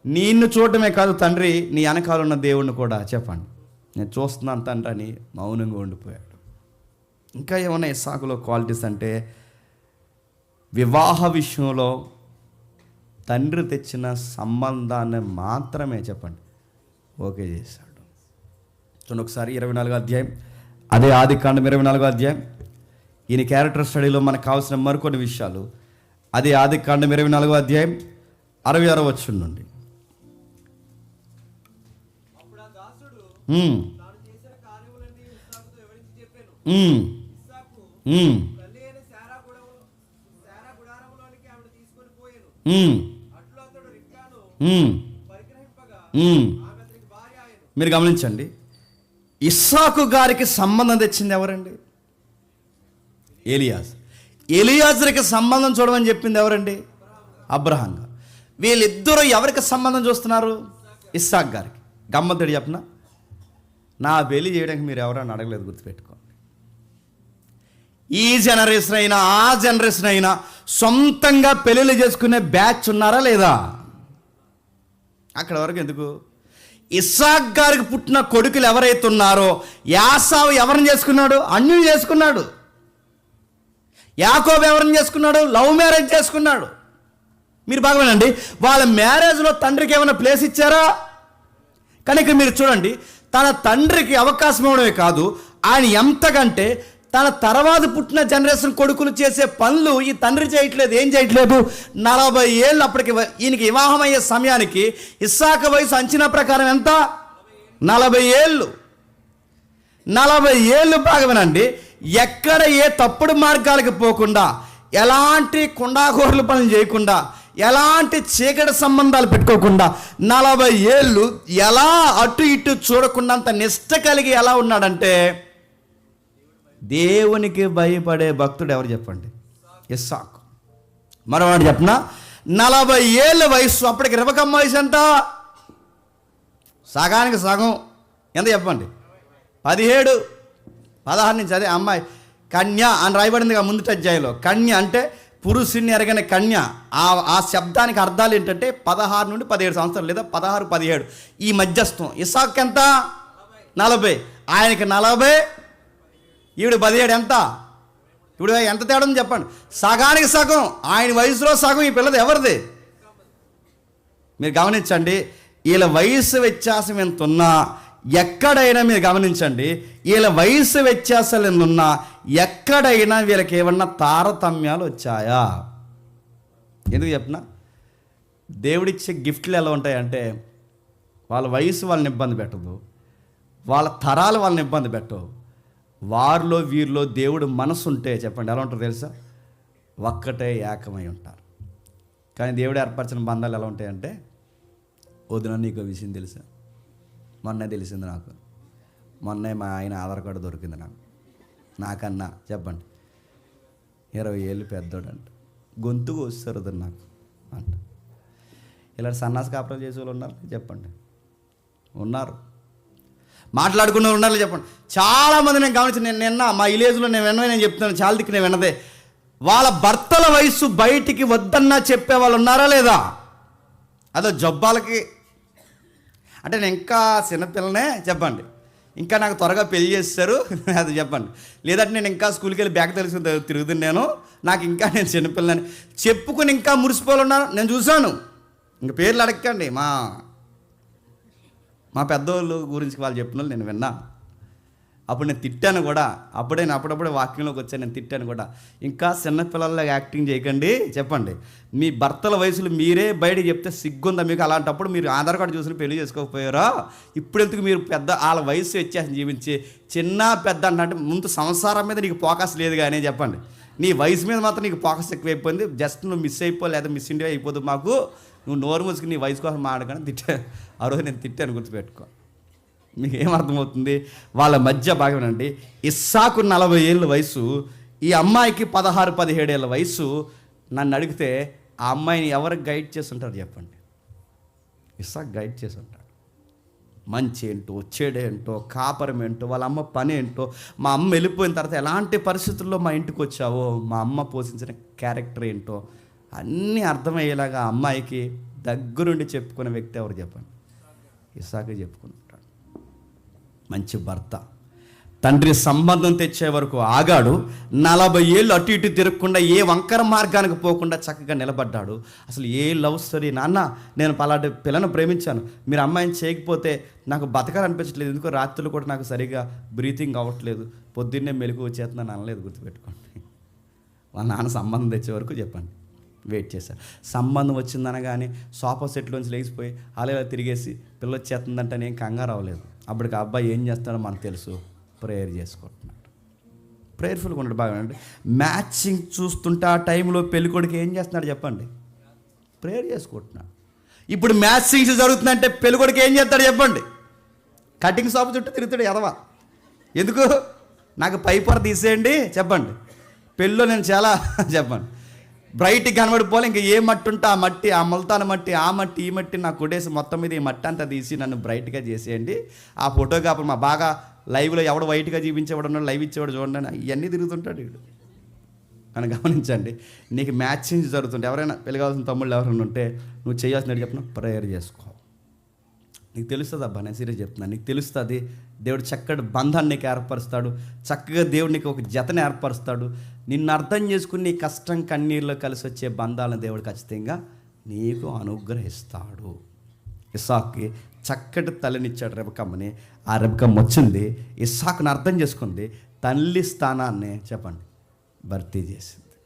నిన్ను చూడటమే కాదు తండ్రి, నీ వెనకాల ఉన్న దేవుణ్ణి కూడా చెప్పండి నేను చూస్తున్నాను తండ్రి అని మౌనంగా ఉండిపోయాడు. ఇంకా ఏమన్నా ఇస్సాకులో క్వాలిటీస్ అంటే, వివాహ విషయంలో తండ్రి తెచ్చిన సంబంధాన్ని మాత్రమే చెప్పండి ఓకే చేశాడు. చూడండి ఒకసారి 24వ అధ్యాయం, అదే ఆదికాండం 24వ అధ్యాయం. ఈయన క్యారెక్టర్ స్టడీలో మనకు కావాల్సిన మరికొన్ని విషయాలు. అదే ఆదికాండం 24వ అధ్యాయం 66వ వచనం నుండి. మీరు గమనించండి, ఇస్సాకు గారికి సంబంధం తెచ్చింది ఎవరండి? ఎలియాజరుకి సంబంధం చూడమని చెప్పింది ఎవరండి? అబ్రహాం గారు. వీళ్ళిద్దరూ ఎవరికి సంబంధం చూస్తున్నారు? ఇస్సాకు గారికి. గమ్మత్తుడు చెప్పనా, నా పెళ్లి చేయడానికి మీరు ఎవరైనా అడగలేదు, గుర్తుపెట్టుకోండి. ఈ జనరేషన్ అయినా ఆ జనరేషన్ అయినా సొంతంగా పెళ్ళిళ్ళు చేసుకునే బ్యాచ్ ఉన్నారా లేదా? అక్కడ వరకు ఎందుకు? ఇస్సాకు గారికి పుట్టిన కొడుకులు ఎవరైతే ఉన్నారో, యాసావు ఎవరిని చేసుకున్నాడు? అన్యుని చేసుకున్నాడు. యాకోబు ఎవరిని చేసుకున్నాడు? లవ్ మ్యారేజ్ చేసుకున్నాడు. మీరు బాగా వినండి, వాళ్ళ మ్యారేజ్లో తండ్రికి ఏమైనా ప్లేస్ ఇచ్చారా? కనుక మీరు చూడండి, తన తండ్రికి అవకాశం ఇవ్వడమే కాదు, ఆయన ఎంతకంటే తన తర్వాత పుట్టిన జనరేషన్ కొడుకులు చేసే పనులు ఈ తండ్రి చేయట్లేదు. ఏం చేయట్లేదు? 40 ఏళ్ళు అప్పటికి ఈయనకి వివాహం అయ్యే సమయానికి ఇస్సాకు వయసు అంచనా ప్రకారం ఎంత? 40 ఏళ్ళు. 40 ఏళ్ళు బాగా వినండి, ఎక్కడ ఏ తప్పుడు మార్గాలకు పోకుండా, ఎలాంటి కుండాగోర్ల పనులు చేయకుండా, ఎలాంటి చీకటి సంబంధాలు పెట్టుకోకుండా 40 ఏళ్ళు ఎలా అటు ఇటు చూడకుండా అంత నిష్ట కలిగి ఎలా ఉన్నాడంటే, దేవునికి భయపడే భక్తుడు ఎవరు చెప్పండి? ఇస్సాకు. మరోవాడు చెప్పనా, 40 ఏళ్ళ వయసు అప్పటికి రిబకమ్మ వయసు ఎంత? సగానికి సగం ఎంత చెప్పండి? 17, 16 నుంచి. అదే అమ్మాయి కన్య అని రాయబడింది ముందు అధ్యాయంలో. కన్య అంటే పురుషుని ఎరగని కన్య. ఆ శబ్దానికి అర్థాలు ఏంటంటే 16 నుండి 17 సంవత్సరాలు, లేదా 16, 17 ఈ మధ్యస్థం. ఇస్సాకు ఎంత? 40. ఆయనకి 40, ఈవిడ 17. ఎంత? ఇప్పుడు ఎంత తేడా ఉంది చెప్పండి? సగానికి సగం. ఆయన వయసులో సగం ఈ పిల్లది ఎవరిది? మీరు గమనించండి, వీళ్ళ వయసు వ్యత్యాసం ఎంత ఉన్నా ఎక్కడైనా మీరు గమనించండి, వీళ్ళ వయసు వ్యత్యాసాలు ఎన్నున్నా ఎక్కడైనా వీళ్ళకి ఏమన్నా తారతమ్యాలు వచ్చాయా? ఎందుకు చెప్పినా, దేవుడిచ్చే గిఫ్ట్లు ఎలా ఉంటాయంటే, వాళ్ళ వయసు వాళ్ళని ఇబ్బంది పెట్టదు, వాళ్ళ తరాలు వాళ్ళని ఇబ్బంది పెట్టవు. వారిలో వీరిలో దేవుడు మనసు ఉంటే చెప్పండి ఎలా ఉంటారు తెలుసా? ఒక్కటే ఏకమై ఉంటారు. కానీ దేవుడు ఏర్పరిచిన బంధాలు ఎలా ఉంటాయంటే, వదిన నీకు విషయం తెలుసా, మొన్నే తెలిసింది నాకు, మొన్నే మా ఆయన ఆధార్ కార్డు దొరికింది నాకన్నా చెప్పండి 20 ఏళ్ళు పెద్దోడు అంట, గొంతుకు వస్తారు నాకు అంట. ఇలా సన్నాసి కాపురం చేసే వాళ్ళు ఉన్నారు చెప్పండి? ఉన్నారు. మాట్లాడుకున్న ఉండాలి చెప్పండి. చాలామంది నేను గమనించి, నేను నిన్న మా విలేజ్లో నేను చెప్తున్నాను, చాలా దిక్కు నేను విన్నదే, వాళ్ళ భర్తల వయసు బయటికి వద్దన్నా చెప్పే వాళ్ళు ఉన్నారా లేదా? అదో జబ్బాలకి అంటే నేను ఇంకా చిన్నపిల్లనే చెప్పండి, ఇంకా నాకు త్వరగా పెళ్లి చేస్తారు అది చెప్పండి, లేదంటే నేను ఇంకా స్కూల్కి వెళ్ళి బ్యాగ్ తెలుసుకుని తిరుగుతున్నాను, నాకు ఇంకా నేను చిన్నపిల్లని చెప్పుకుని ఇంకా మురిసిపోవాలన్నాను నేను చూశాను. ఇంక పేర్లు అడగండి, మా పెద్దవాళ్ళు గురించి వాళ్ళు చెప్పిన వాళ్ళు నేను విన్నా. అప్పుడు నేను తిట్టాను కూడా, అప్పుడప్పుడే వాక్యంలోకి వచ్చాను, నేను తిట్టాను కూడా, ఇంకా చిన్నపిల్లల్లో యాక్టింగ్ చేయకండి చెప్పండి. మీ భర్తల వయసులు మీరే బయట చెప్తే సిగ్గుందా మీకు? అలాంటప్పుడు మీరు ఆధార్ కార్డు చూసి పెళ్లి చేసుకోకపోయారా? ఇప్పుడు ఎందుకు మీరు పెద్ద వాళ్ళ వయసు వచ్చేసి జీవించి చిన్న పెద్ద అంటే ముందు సంసారం మీద నీకు ఫోకస్ లేదు కానీ చెప్పండి, నీ వయసు మీద మాత్రం నీకు ఫోకస్ ఎక్కువైపోయింది. జస్ట్ నువ్వు మిస్ అయిపో లేదా మిస్ ఇండియా అయిపోదు మాకు, నువ్వు నోరు మూసుకుని నీ వయసు కోసం మాట్లాడగానే తిట్టా. ఆ రోజు నేను తిట్టాను, గుర్తుపెట్టుకో. మీకు ఏమర్థమవుతుంది? వాళ్ళ మధ్య భాగమేనండి. ఇస్సాకు 40 ఏళ్ళ వయసు, ఈ అమ్మాయికి 16-17 ఏళ్ళ వయసు. నన్ను అడిగితే ఆ అమ్మాయిని ఎవరికి గైడ్ చేసి ఉంటారు చెప్పండి? ఇస్సాకు గైడ్ చేసి ఉంటాడు. మంచి ఏంటో, చెడేంటో, కాపరం ఏంటో, వాళ్ళ అమ్మ పని ఏంటో, మా అమ్మ వెళ్ళిపోయిన తర్వాత ఎలాంటి పరిస్థితుల్లో మా ఇంటికి వచ్చావో, మా అమ్మ పోషించిన క్యారెక్టర్ ఏంటో అన్నీ అర్థమయ్యేలాగా అమ్మాయికి దగ్గరుండి చెప్పుకునే వ్యక్తి ఎవరు చెప్పండి? ఇస్సాకే చెప్పుకుంటాడు. మంచి భర్త, తండ్రి సంబంధం తెచ్చే వరకు ఆగాడు. 40 ఏళ్ళు అటు ఇటు తిరగకుండా, ఏ వంకర మార్గానికి పోకుండా చక్కగా నిలబడ్డాడు. అసలు ఏ లవ్ స్టోరీ? నాన్న, నేను పలాంటి పిల్లను ప్రేమించాను, మీరు అమ్మాయిని చేయకపోతే నాకు బతకాలనిపించట్లేదు, ఎందుకో రాత్రులు కూడా నాకు సరిగా బ్రీతింగ్ అవ్వట్లేదు, పొద్దున్నే మెలకు వచ్చేస్తున్నాను అనలేదు. గుర్తుపెట్టుకోండి. వాళ్ళ నాన్న సంబంధం తెచ్చే వరకు చెప్పండి వెయిట్ చేశారు. సంబంధం వచ్చిందనగానే సోఫా సెట్లోంచి లేచిపోయి అలా తిరిగేసి పిల్ల వచ్చేస్తుందంటే నేను కంగారు అవ్వలేదు. అప్పటికి ఆ అబ్బాయి ఏం చేస్తాడో మనకు తెలుసు, ప్రేయర్ చేసుకుంటున్నాడు. ప్రేయర్ఫుల్గా ఉండడు. బాగా అంటే మ్యాచింగ్ చూస్తుంటే ఆ టైంలో పెళ్ళికొడుకు ఏం చేస్తున్నాడు చెప్పండి? ప్రేయర్ చేసుకుంటున్నాడు. ఇప్పుడు మ్యాచింగ్స్ జరుగుతుందంటే పెళ్ళికొడుకు ఏం చేస్తాడు చెప్పండి? కటింగ్ షాప్ చుట్టూ తిరుగుతాడు ఎదవా. ఎందుకు? నాకు పై పొర తీసేయండి చెప్పండి. పెళ్ళిలో నేను చాలా చెప్పండి బ్రైట్గా కనబడిపోవాలి. ఇంకా ఏ మట్టి ఉంటే ఆ మట్టి, ఆ ముల్తాన మట్టి, ఆ మట్టి, ఈ మట్టి నాకు కొట్టేసి మొత్తం మీద ఈ మట్టి అంతా తీసి నన్ను బ్రైట్గా చేసేయండి. ఆ ఫోటోగ్రాఫర్ మా బాగా లైవ్లో ఎవడు వైట్గా చూపించేవాడు ఉన్నాడు, లైవ్ ఇచ్చేవాడు చూడండి, ఇవన్నీ తిరుగుతుంటాడు వీడు అని గమనించండి. నీకు మ్యాచింగ్ జరుగుతుంటే ఎవరైనా వెలగాల్సిన తమ్ముళ్ళు ఎవరైనా ఉంటే నువ్వు చేయాల్సినట్టు చెప్పిన ప్రేయర్ చేసుకో. నీకు తెలుస్తుంది అబ్బా, నేను సీరియస్ చెప్తున్నాను. నీకు తెలుస్తుంది, దేవుడు చక్కటి బంధాన్ని నీకు ఏర్పరుస్తాడు. చక్కగా దేవుడు నీకు ఒక జతని ఏర్పరుస్తాడు. నిన్ను అర్థం చేసుకుని నీ కష్టం కన్నీళ్ళలో కలిసి వచ్చే బంధాలను దేవుడు ఖచ్చితంగా నీకు అనుగ్రహిస్తాడు. ఇస్సాకుకి చక్కటి తల్లినిచ్చాడు రెబెక్కమ్మని. ఆ రెబెక్కమ్మ వచ్చింది, ఇస్సాకుని అర్థం చేసుకుంది, తల్లి స్థానాన్ని చెప్పండి భర్తీ చేసింది.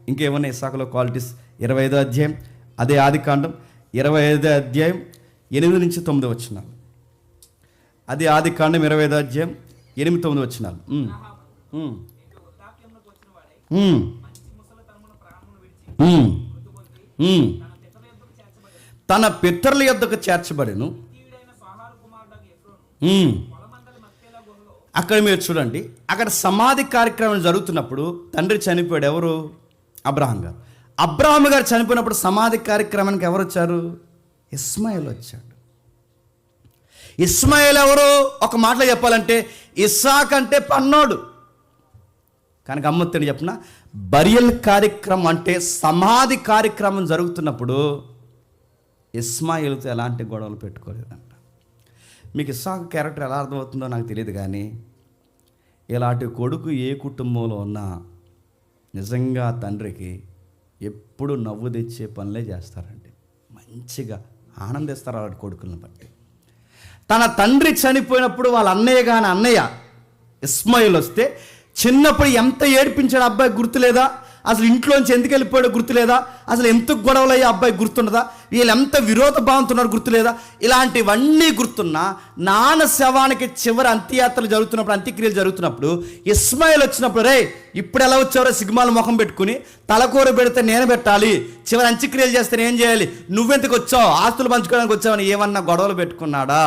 ఇంకేమన్నా ఇస్సాకులో క్వాలిటీస్? 25వ అధ్యాయం, అదే ఆదికాండం 25వ అధ్యాయం 8 నుంచి 9 వచనాలు. అది ఆదికాండం 25వ అధ్యాయం 8-9 వచనాలు. తన పితరుల యొద్దకు చేర్చబడెను. అక్కడ మీరు చూడండి, అక్కడ సమాధి కార్యక్రమం జరుగుతున్నప్పుడు తండ్రి చనిపోయాడు. ఎవరు? అబ్రహాం గారు. అబ్రహాం గారు చనిపోయినప్పుడు సమాధి కార్యక్రమానికి ఎవరు వచ్చారు? ఇస్మాయిల్ వచ్చాడు. ఇస్మాయిల్ ఎవరు? ఒక మాటలో చెప్పాలంటే ఇస్సాకు అంటే పన్నోడు. కానీ గమ్మత్తని చెప్పిన బరియల్ కార్యక్రమం అంటే సమాధి కార్యక్రమం జరుగుతున్నప్పుడు ఇస్మాయిల్తో ఎలాంటి గొడవలు పెట్టుకోలేదంట. మీకు ఇస్సాకు క్యారెక్టర్ ఎలా అర్థమవుతుందో నాకు తెలియదు, కానీ ఇలాంటి కొడుకు ఏ కుటుంబంలో ఉన్నా నిజంగా తండ్రికి ఎప్పుడు నవ్వు తెచ్చే పనులే చేస్తారండి. మంచిగా ఆనందిస్తారు అలాంటి కొడుకులను బట్టి. తన తండ్రి చనిపోయినప్పుడు వాళ్ళ అన్నయ్య ఇస్మాయిల్ వస్తే చిన్నప్పుడు ఎంత ఏడిపించాడు అబ్బాయి గుర్తులేదా? అసలు ఇంట్లోంచి ఎందుకు వెళ్ళిపోయాడో గుర్తులేదా? అసలు ఎంత గొడవలయ్యా అబ్బాయి గుర్తుండదా? వీళ్ళు ఎంత విరోధ భావంతున్నారు గుర్తులేదా? ఇలాంటివన్నీ గుర్తున్నా నాన్న శవానికి చివరి అంత్యయాత్రలు జరుగుతున్నప్పుడు, అంత్యక్రియలు జరుగుతున్నప్పుడు ఇస్మాయిల్ వచ్చినప్పుడు, రే ఇప్పుడు ఎలా వచ్చావో సిగ్మాల ముఖం పెట్టుకుని, తలకూర పెడితే నేను పెట్టాలి, చివరి అంత్యక్రియలు చేస్తే నేను చేయాలి, నువ్వెందుకు వచ్చావు, ఆస్తులు పంచుకోవడానికి వచ్చావని ఏమన్నా గొడవలు పెట్టుకున్నాడా?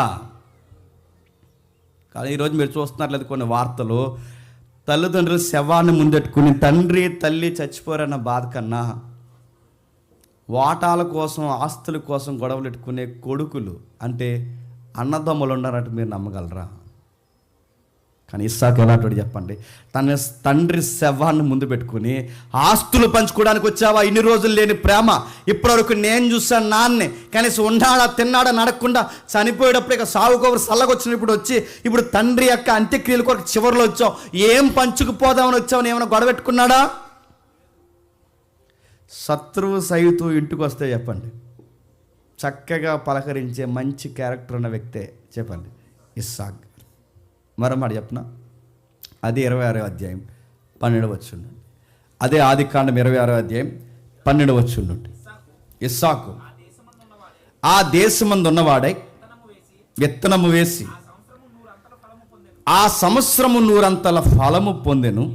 కానీ ఈరోజు మీరు చూస్తున్నారు లేదు కొన్ని వార్తలు, తల్లిదండ్రులు శవాన్ని ముందెట్టుకుని తండ్రి తల్లి చచ్చిపోరన్న బాధ కన్నా వాటాల కోసం ఆస్తుల కోసం గొడవలు పెట్టుకునే కొడుకులు అంటే అన్నదమ్ములు ఉన్నారంటే మీరు నమ్మగలరా? కానీ ఇస్సాకు ఎలాంటి చెప్పండి, తన తండ్రి శవాన్ని ముందు పెట్టుకుని ఆస్తులు పంచుకోవడానికి వచ్చావా? ఇన్ని రోజులు లేని ప్రేమ ఇప్పటివరకు నేను చూసాను నాన్నే, కనీసం ఉన్నాడా తిన్నాడా నడకుండా చనిపోయేటప్పుడు ఇక సాగుకోవరు చల్లగొచ్చినప్పుడు వచ్చి ఇప్పుడు తండ్రి యొక్క అంత్యక్రియల కొరకు చివరిలో వచ్చావు, ఏం పంచుకుపోదామని వచ్చావని ఏమైనా గొడవ పెట్టుకున్నాడా? శత్రువు సైతు ఇంటికి వస్తే చెప్పండి చక్కగా పలకరించే మంచి క్యారెక్టర్ ఉన్న వ్యక్తే చెప్పండి ఇస్సాకు. మరో మాట చెప్పనా, అది 26వ అధ్యాయం 12వ వచనం. అదే ఆదికాండం 26వ అధ్యాయం 12వ వచనం నుండి ఇస్సాకు ఆ దేశమందు ఉన్నవాడై విత్తనము వేసి ఆ సంవత్సరము 100 అంతల ఫలము పొందెను.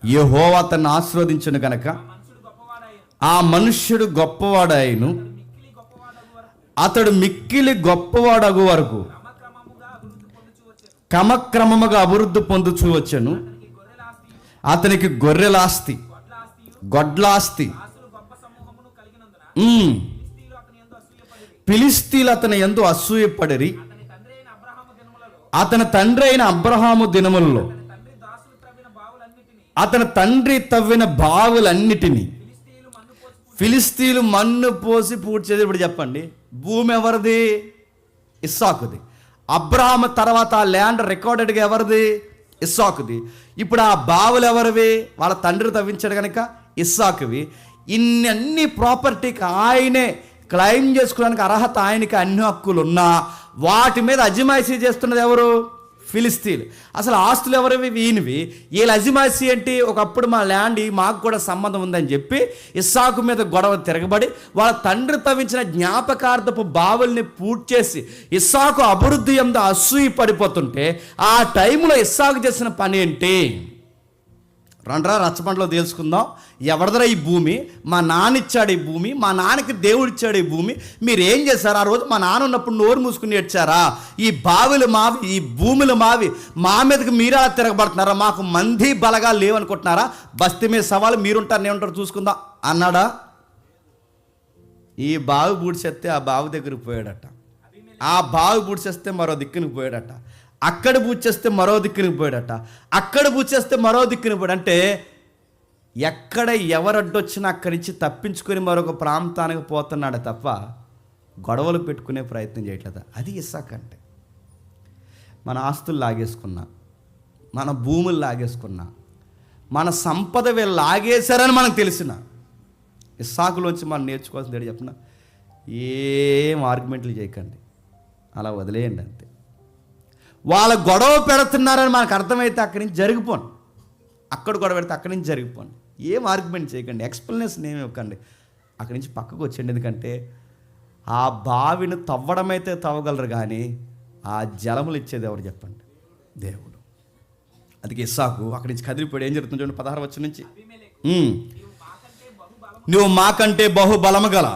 యెహోవా అతన్ని ఆశీర్వదించును గనక ఆ మనుష్యుడు గొప్పవాడాయను, అతడు మిక్కిలి గొప్పవాడగు వరకు క్రమక్రమముగా అభివృద్ధి పొందుచూ వచ్చెను. అతనికి గొర్రెలాస్తి, గొడ్లాస్తి, ఫిలిష్తీయులు అతని యందు అసూయపడిరి. అతని తండ్రి అయిన అబ్రహాము దినములలో అతని తండ్రి తవ్విన బావులన్నిటినీ ఫిలిష్తీయులు మన్ను పోసి పూడ్చేది. ఇప్పుడు చెప్పండి, భూమి ఎవరిది? ఇస్సాకుది. అబ్రహాము తర్వాత ఆ ల్యాండ్ రికార్డెడ్గా ఎవరిది? ఇస్సాకుది. ఇప్పుడు ఆ బావులు ఎవరివి? వాళ్ళ తండ్రి తవ్వించాడు కనుక ఇస్సాకువి. అన్ని ప్రాపర్టీకి ఆయనే క్లెయిమ్ చేసుకోవడానికి అర్హత, ఆయనకి అన్ని హక్కులు ఉన్నా వాటి మీద అజమాయిషీ చేస్తున్నది ఎవరు? ఫిలిస్తీన్లు. అసలు ఆస్తులు ఎవరివి? వీనివి. వీళ్ళ అజమాయిషీ ఏంటి? ఒకప్పుడు మా ల్యాండ్ మాకు కూడా సంబంధం ఉందని చెప్పి ఇస్సాకు మీద గొడవ తిరగబడి వాళ్ళ తండ్రి తవ్వించిన జ్ఞాపకార్థపు బావుల్ని పూడ్చేసి ఇస్సాకు అభివృద్ధి యందు అసూయ పడిపోతుంటే ఆ టైంలో ఇస్సాకు చేసిన పని ఏంటి? రండ్రా రచ్చబండలో తెలుసుకుందాం. ఎవరిదరా ఈ భూమి? మా నాన్న ఇచ్చాడు ఈ భూమి, మా నాన్నకి దేవుడు ఇచ్చాడు ఈ భూమి. మీరు ఏం చేశారు? ఆ రోజు మా నాన్న ఉన్నప్పుడు నోరు మూసుకుని ఏడ్చారా? ఈ బావులు మావి, ఈ భూములు మావి, మా మీదకి మీరా తిరగబడుతున్నారా? మాకు మంది బలగా లేవనుకుంటున్నారా? బస్తీ మీద సవాలు మీరుంటారు నేనుంటారు చూసుకుందాం అన్నాడా? ఈ బావి పూడ్చేస్తే ఆ బావి దగ్గరికి పోయాడట, ఆ బావి పూడ్చేస్తే మరో దిక్కునికి పోయాడట, అక్కడ పూడ్చేస్తే మరో దిక్కునికి పోయాడట, అక్కడ పూడ్చేస్తే మరో దిక్కునికి పోయాడు. అంటే ఎక్కడ ఎవరు అడ్డొచ్చినా అక్కడి నుంచి తప్పించుకొని మరొక ప్రాంతానికి పోతున్నాడు తప్ప గొడవలు పెట్టుకునే ప్రయత్నం చేయట్లేదు. అది ఇస్సాకు అంటే. మన ఆస్తులు లాగేసుకున్నా, మన భూములు లాగేసుకున్నా, మన సంపద వీళ్ళు లాగేశారని మనకు తెలిసిన ఇస్సాకులోంచి మనం నేర్చుకోవాల్సింది ఏంటి చెప్పిన? ఏం ఆర్గ్యుమెంట్లు చేయకండి, అలా వదిలేయండి అంతే. వాళ్ళ గొడవ పెడుతున్నారని మనకు అర్థమైతే అక్కడి నుంచి జరిగిపోండి, అక్కడ గొడవ పెడితే అక్కడి నుంచి జరిగిపోండి. ఏం ఆర్గ్యుమెంట్ చేయకండి, ఎక్స్ప్లెనేషన్ ఏమి ఇవ్వకండి, అక్కడి నుంచి పక్కకు వచ్చేయండి. ఎందుకంటే ఆ బావిని తవ్వడమైతే తవ్వగలరు కానీ ఆ జలములు ఇచ్చేది ఎవరు చెప్పండి? దేవుడు. అందుకే ఇస్సాకు అక్కడి నుంచి కదిలిపోయాడు. ఏం జరుగుతుంది చూడండి 16 వచనం నుంచి. నువ్వు మాకంటే బహుబలము గల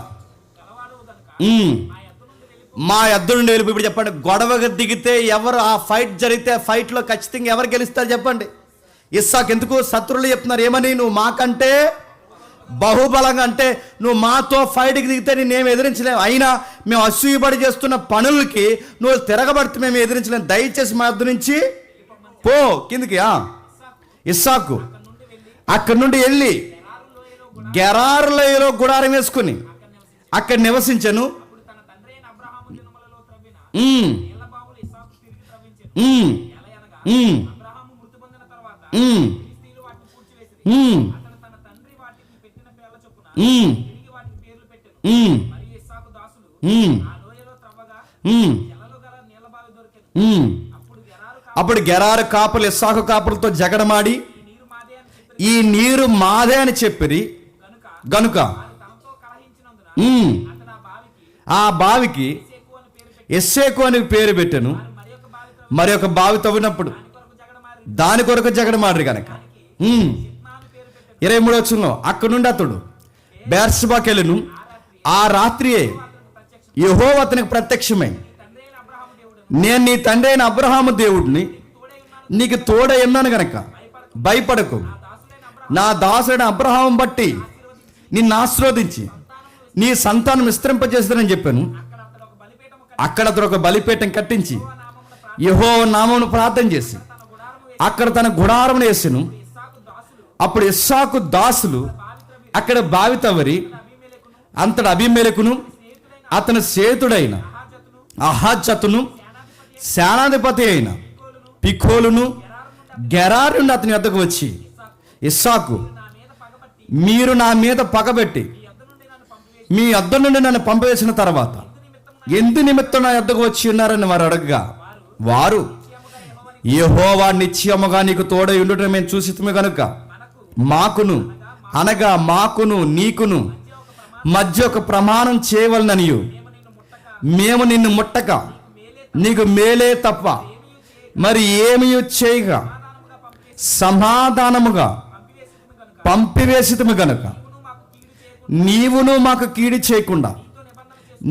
మా యొద్ద నుండి వెళ్ళిపోయి. ఇప్పుడు చెప్పండి, గొడవగా దిగితే ఎవరు, ఆ ఫైట్ జరిగితే ఆ ఫైట్లో ఖచ్చితంగా ఎవరు గెలుస్తారు చెప్పండి? ఇస్సాకు. ఎందుకు? శత్రువులు చెప్తున్నారు ఏమని? నువ్వు మాకంటే బహుబలంగా, అంటే నువ్వు మాతో ఫైట్కి దిగితే నేనేం ఎదిరించలేము, అయినా మేము అసూయపడి చేస్తున్న పనులకి నువ్వు తిరగబడితే మేము ఎదిరించలేము, దయచేసి మా యొద్ద నుంచి పో కిందికి. ఇస్సాకు అక్కడి నుండి వెళ్ళి గెరారు లోయలో గుడారం వేసుకుని అక్కడ నివసించను. అప్పుడు గెరారు కాపులు ఇస్సాకు కాపులతో జగడమాడి ఈ నీరు మాదే అని చెప్పిరి గనుక ఆ బావికి ఎస్సేకు అని పేరు పెట్టాను. మరి ఒక బావి తవ్వినప్పుడు దాని కొరకు జగడమాడ్రి కనుక 23 వచనంలో అక్కడి నుండి అతడు బెర్షెబాకు వెళ్ళెను. ఆ రాత్రియే యెహోవా అతనికి ప్రత్యక్షమై, నేను నీ తండ్రి అయిన అబ్రహాము దేవుడిని, నీకు తోడై ఉన్నాను గనక భయపడకు, నా దాసుడైన అబ్రహాము బట్టి నిన్ను ఆశీర్వదించి నీ సంతానం విస్తరింపజేస్తానని చెప్పాను. అక్కడ అతడు ఒక బలిపీఠం కట్టించి యెహోవా నామమును ప్రార్థన చేసి అక్కడ తన గుడారమును వేసెను. అప్పుడు ఇస్సాకు దాసులు అక్కడ బావి తవ్వరి అంతటి అబీమెలెకును అతని సేతుడైన అహాజతును సేనాధిపతి అయిన పికోలును గెరారు నుండి అతని వద్దకు వచ్చి, ఇస్సాకు, మీరు నా మీద పగబెట్టి మీ వద్ద నుండి నన్ను పంపివేసిన తర్వాత ఎందు నిమిత్తం నా యొద్దకు వచ్చి ఉన్నారని వారు అడగగా, వారు యెహోవా నిశ్చయముగా నీకు తోడై ఉండుట మేము చూసితమే కనుక మాకును, అనగా మాకును నీకును మధ్య ఒక ప్రమాణం చేయవలననియు, మేము నిన్ను ముట్టక నీకు మేలే తప్ప మరి ఏమీ చేయగా సమాధానముగా పంపివేసితము గనుక నీవును మాకు కీడు చేయకుండా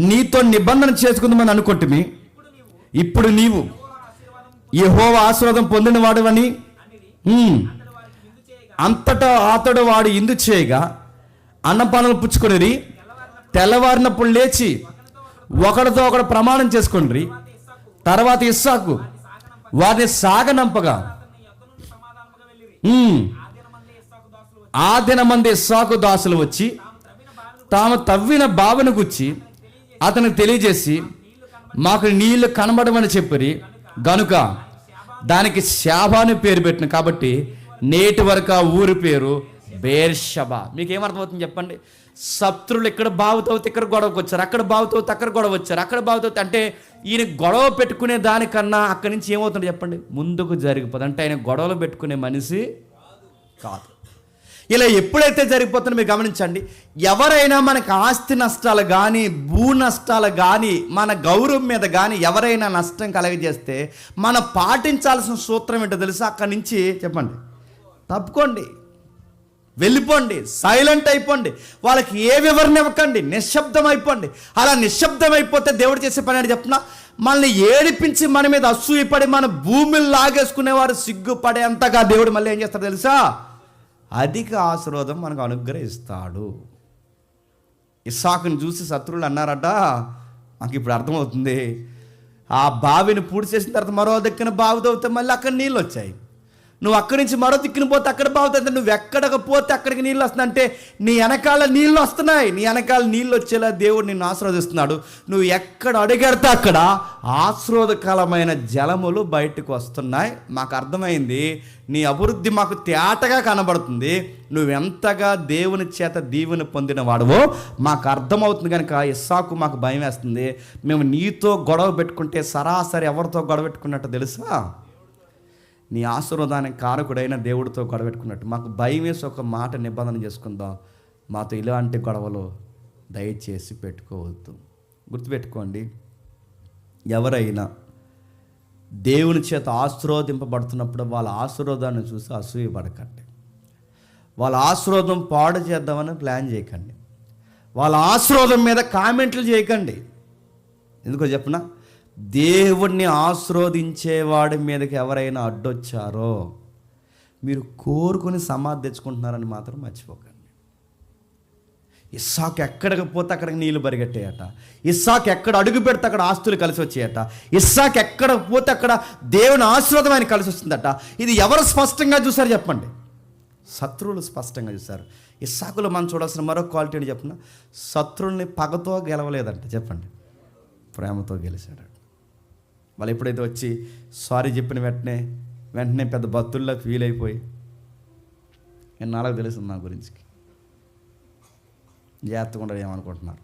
నీతో నిబంధన చేసుకుందామని అనుకుంటుమి. ఇప్పుడు నీవు యెహోవా ఆశీర్వాదం పొందిన వాడవని అంతటా అతడు వాడు ఇందు చేయగా అన్నపానాలు పుచ్చుకొనిరి. తెల్లవారినప్పుడు లేచి ఒకడితో ఒకడు ప్రమాణం చేసుకొనిరి. తర్వాత ఇస్సాకు వారిని సాగనంపగా ఆ దినమంది ఇస్సాకు దాసులు వచ్చి తాము తవ్విన బావిని గుచ్చి అతనికి తెలియజేసి మాకు నీళ్లు కనబడమని చెప్పిరి గనుక దానికి శాబా అని పేరు పెట్టిన. కాబట్టి నేటి వరకు ఆ ఊరి పేరు బేర్షబా. మీకు ఏమర్థమవుతుంది చెప్పండి? శత్రువులు ఇక్కడ బావుతవుతే ఇక్కడ గొడవకు వచ్చారు, అక్కడ బావుతవుతే అక్కడ గొడవ వచ్చారు, అక్కడ బావుతవుతే అంటే ఈయన గొడవ పెట్టుకునే దానికన్నా అక్కడి నుంచి ఏమవుతుంది చెప్పండి? ముందుకు జరిగిపోతుంది. అంటే ఆయన గొడవలు పెట్టుకునే మనిషి కాదు. ఇలా ఎప్పుడైతే జరిగిపోతుందో మీరు గమనించండి. ఎవరైనా మనకు ఆస్తి నష్టాలు కానీ భూ నష్టాలు కానీ మన గౌరవం మీద కానీ ఎవరైనా నష్టం కలగజేస్తే మనం పాటించాల్సిన సూత్రం ఏంటో తెలుసా? అక్కడి నుంచి చెప్పండి, తప్పుకోండి, వెళ్ళిపోండి, సైలెంట్ అయిపోండి, వాళ్ళకి ఏ వివరణ ఇవ్వకండి, నిశ్శబ్దం అయిపోండి. అలా నిశ్శబ్దం అయిపోతే దేవుడు చేసే పని అని చెప్తున్నా, మనల్ని ఏడిపించి మన మీద అసూయపడి మన భూమిని లాగేసుకునేవారు సిగ్గుపడేంతగా దేవుడు మళ్ళీ ఏం చేస్తాడు తెలుసా? అధిక ఆశీర్వాదం మనకు అనుగ్రహిస్తాడు. ఇస్సాకుని చూసి శత్రువులు అన్నారట, మాకు ఇప్పుడు అర్థమవుతుంది, ఆ బావిని పూడి చేసిన తర్వాత మరో దిక్కున బావి తవ్వితే మళ్ళీ అక్కడ నీళ్ళు వచ్చాయి. నువ్వు అక్కడి నుంచి మరో దిక్కున పోతే అక్కడ బాగుతుంది. నువ్వు ఎక్కడికి పోతే అక్కడికి నీళ్ళు వస్తున్నాయి. అంటే నీ వెనకాల నీళ్ళు వస్తున్నాయి. నీ వెనకాల నీళ్ళు వచ్చేలా దేవుడు నిన్ను ఆశీర్వదిస్తున్నాడు. నువ్వు ఎక్కడ అడుగెడితే అక్కడ ఆశీర్వాదకరమైన జలములు బయటకు వస్తున్నాయి. మాకు అర్థమైంది, నీ అభివృద్ధి మాకు తేటగా కనబడుతుంది. నువ్వెంతగా దేవుని చేత దీవెన పొందిన వాడవో మాకు అర్థమవుతుంది. కనుక ఇస్సాకు మాకు భయం వేస్తుంది. మేము నీతో గొడవ పెట్టుకుంటే సరాసరి ఎవరితో గొడవ పెట్టుకున్నట్టు తెలుసా? నీ ఆశీర్వాదానికి కారకుడైన దేవుడితో గొడవెట్టుకున్నట్టు. మాకు భయం వేసి ఒక మాట నిబంధన చేసుకుందాం, మాతో ఇలాంటి గొడవలు దయచేసి పెట్టుకోవద్దు. గుర్తుపెట్టుకోండి, ఎవరైనా దేవుని చేత ఆశీర్వదింపబడుతున్నప్పుడు వాళ్ళ ఆశీర్వాదాన్ని చూసి అసూయపడకండి. వాళ్ళ ఆశీర్వాదం పాడు చేద్దామని ప్లాన్ చేయకండి. వాళ్ళ ఆశీర్వాదం మీద కామెంట్లు చేయకండి. ఎందుకో చెప్పనా? దేవుణ్ణి ఆశీర్వదించేవాడి మీదకి ఎవరైనా అడ్డొచ్చారో మీరు కోరుకుని సమాధి తెచ్చుకుంటున్నారని మాత్రం మర్చిపోకండి. ఇస్సాకు ఎక్కడికి పోతే అక్కడికి నీళ్లు పరిగెట్టాయట. ఇస్సాకు ఎక్కడ అడుగు పెడితే అక్కడ ఆస్తులు కలిసి వచ్చాయట. ఇస్సాకు ఎక్కడ పోతే అక్కడ దేవుని ఆశీర్వాదం ఆయన కలిసి వస్తుందట. ఇది ఎవరు స్పష్టంగా చూసారు చెప్పండి? శత్రువులు స్పష్టంగా చూశారు. ఇస్సాకులో మనం చూడాల్సిన మరో క్వాలిటీ అని చెప్పిన, శత్రువుల్ని పగతో గెలవలేదంట, చెప్పండి, ప్రేమతో గెలిచాడు. వాళ్ళు ఎప్పుడైతే వచ్చి సారీ చెప్పిన వెంటనే పెద్ద భక్తుల్లా ఫీల్ అయిపోయి, నాలుగు తెలుస్తుంది నా గురించి, జాగ్రత్తగా ఏమనుకుంటున్నారు,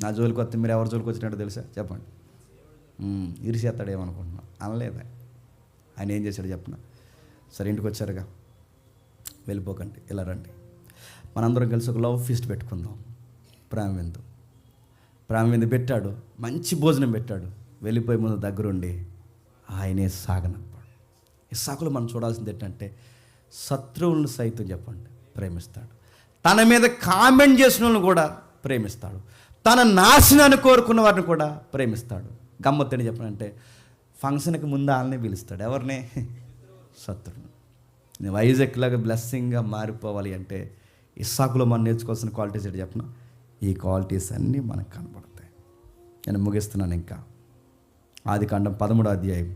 నా జోలికి వస్తే మీరు ఎవరి జోలికి వచ్చినట్టు తెలుసా చెప్పండి, ఇరిసేస్తాడు ఏమనుకుంటున్నాను అనలేదా? ఆయన ఏం చేశాడు చెప్పిన, సరే ఇంటికి వచ్చారుగా వెళ్ళిపోకండి, ఇలా రండి, మనందరం కలిసి ఒక లవ్ ఫీస్ట్ పెట్టుకుందాం. ప్రేమ విందు పెట్టాడు, మంచి భోజనం పెట్టాడు. వెళ్ళిపోయి ముందు దగ్గరుండి ఆయనే సాగనంపాడు. ఇస్సాకులో మనం చూడాల్సింది ఏంటంటే, శత్రువులను సైతం చెప్పండి ప్రేమిస్తాడు. తన మీద కామెంట్ చేసిన వాళ్ళని కూడా ప్రేమిస్తాడు. తన నాశనాన్ని కోరుకున్న వారిని కూడా ప్రేమిస్తాడు. గమ్మత్తని చెప్పనంటే, ఫంక్షన్కి ముందు వాళ్ళని పిలుస్తాడు. ఎవరిని? శత్రువుని. నేను వైజాగ్ లాగా బ్లెస్సింగ్గా మారిపోవాలి అంటే ఇస్సాకులో మనం నేర్చుకోవాల్సిన క్వాలిటీస్ ఏంటి చెప్పిన? ఈ క్వాలిటీస్ అన్నీ మనకు కనబడతాయి. నేను ముగిస్తున్నాను. ఇంకా ఆదికాండం 13వ అధ్యాయం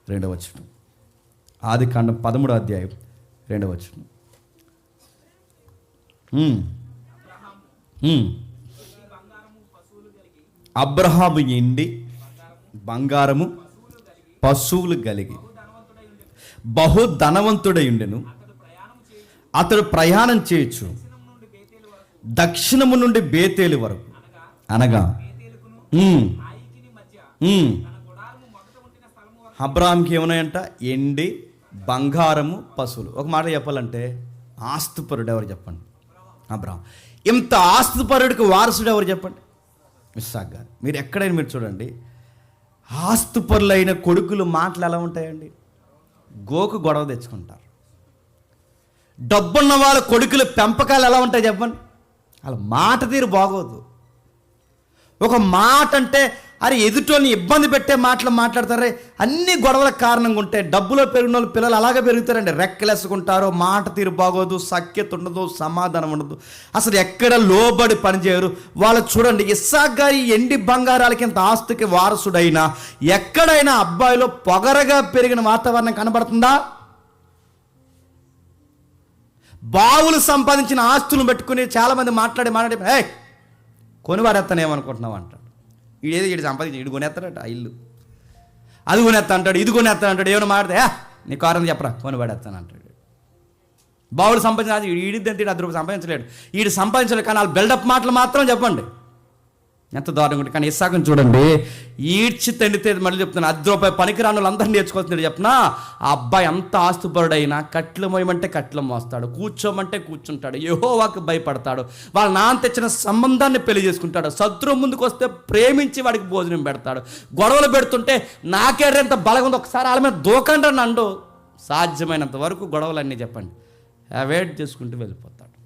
2వ వచనం. ఆదికాండం 13వ అధ్యాయం 2వ వచనం. అబ్రహాము ఎండి బంగారము పశువులు కలిగి బహు ధనవంతుడై ఉండెను. అతడు ప్రయాణం చేయొచ్చు దక్షిణము నుండి బేతేలు వరకు, అనగా అబ్రహాంకి ఏమన్నాయంట? ఎండి బంగారము పశువులు. ఒక మాట చెప్పాలంటే ఆస్తిపరుడు ఎవరు చెప్పండి? అబ్రహాం. ఇంత ఆస్తిపరుడికి వారసుడు ఎవరు చెప్పండి? ఇస్సాకు గారు. మీరు ఎక్కడైనా మీరు చూడండి, ఆస్తిపరులైన కొడుకులు మాటలు ఎలా ఉంటాయండి? గోకు గొడవ తెచ్చుకుంటారు. డబ్బున్న వాళ్ళ కొడుకుల పెంపకాలు ఎలా ఉంటాయి చెప్పండి. వాళ్ళ మాట తీరు బాగోదు. ఒక మాట అంటే అరే ఎదుటోని ఇబ్బంది పెట్టే మాటలు మాట్లాడతారే, అన్ని గొడవలకు కారణంగా ఉంటాయి. డబ్బులో పెరిగిన వాళ్ళు పిల్లలు అలాగే పెరుగుతారండి, రెక్కలేసుకుంటారు, మాట తీరు బాగోదు, సఖ్యత ఉండదు, సమాధానం ఉండదు, అసలు ఎక్కడ లోబడి పనిచేయరు. వాళ్ళు చూడండి, ఇస్సాకు గారి ఎండి బంగారాలకి ఇంత ఆస్తికి వారసుడైనా ఎక్కడైనా అబ్బాయిలో పొగరగా పెరిగిన వాతావరణం కనబడుతుందా? బావులు సంపాదించిన ఆస్తులను పెట్టుకుని చాలామంది మాట్లాడి హే కొనివాడేస్తానేమనుకుంటున్నావు అంటాడు. వీడు సంపాదించి వీడు కొనేస్తాడట ఆ ఇల్లు, అది కొనేస్తా అంటాడు, ఇది కొనేస్తా అంటాడు. ఏమైనా మాట్లాడితే నీ కారణం చెప్పరా కొనివాడేస్తాను అంటాడు. బావులు సంపాదించిన వీడిద్దంటే వీడు 10 రూపాయలు సంపాదించలేడు, వీడు సంపాదించలేడు, కానీ వాళ్ళు బిల్డప్ మాటలు మాత్రం చెప్పండి ఎంత దారుణంగా ఉంటుంది. కానీ ఇస్సాకుని చూడండి, ఈడ్చి తండితే, మళ్ళీ చెప్తున్నా, 10 రూపాయలు పనికిరాని వాళ్ళు అందరినీ నేర్చుకొస్తున్నాడు. చెప్పినా ఆ అబ్బాయి అంత ఆస్తుపరుడైనా కట్లు మోయమంటే కట్లు మోస్తాడు, కూర్చోమంటే కూర్చుంటాడు, యెహోవాకు భయపడతాడు, వాళ్ళ నాన్న తెచ్చిన సంబంధాన్ని పెళ్లి చేసుకుంటాడు, శత్రువు ముందుకు వస్తే ప్రేమించి వాడికి భోజనం పెడతాడు, గొడవలు పెడుతుంటే నాకేంత బలంగా ఉంది ఒకసారి వాళ్ళ మీద దూకండి అని అండు. సాధ్యమైనంత వరకు గొడవలన్నీ చెప్పండి అవాయిడ్ చేసుకుంటూ వెళ్ళిపోతాడు.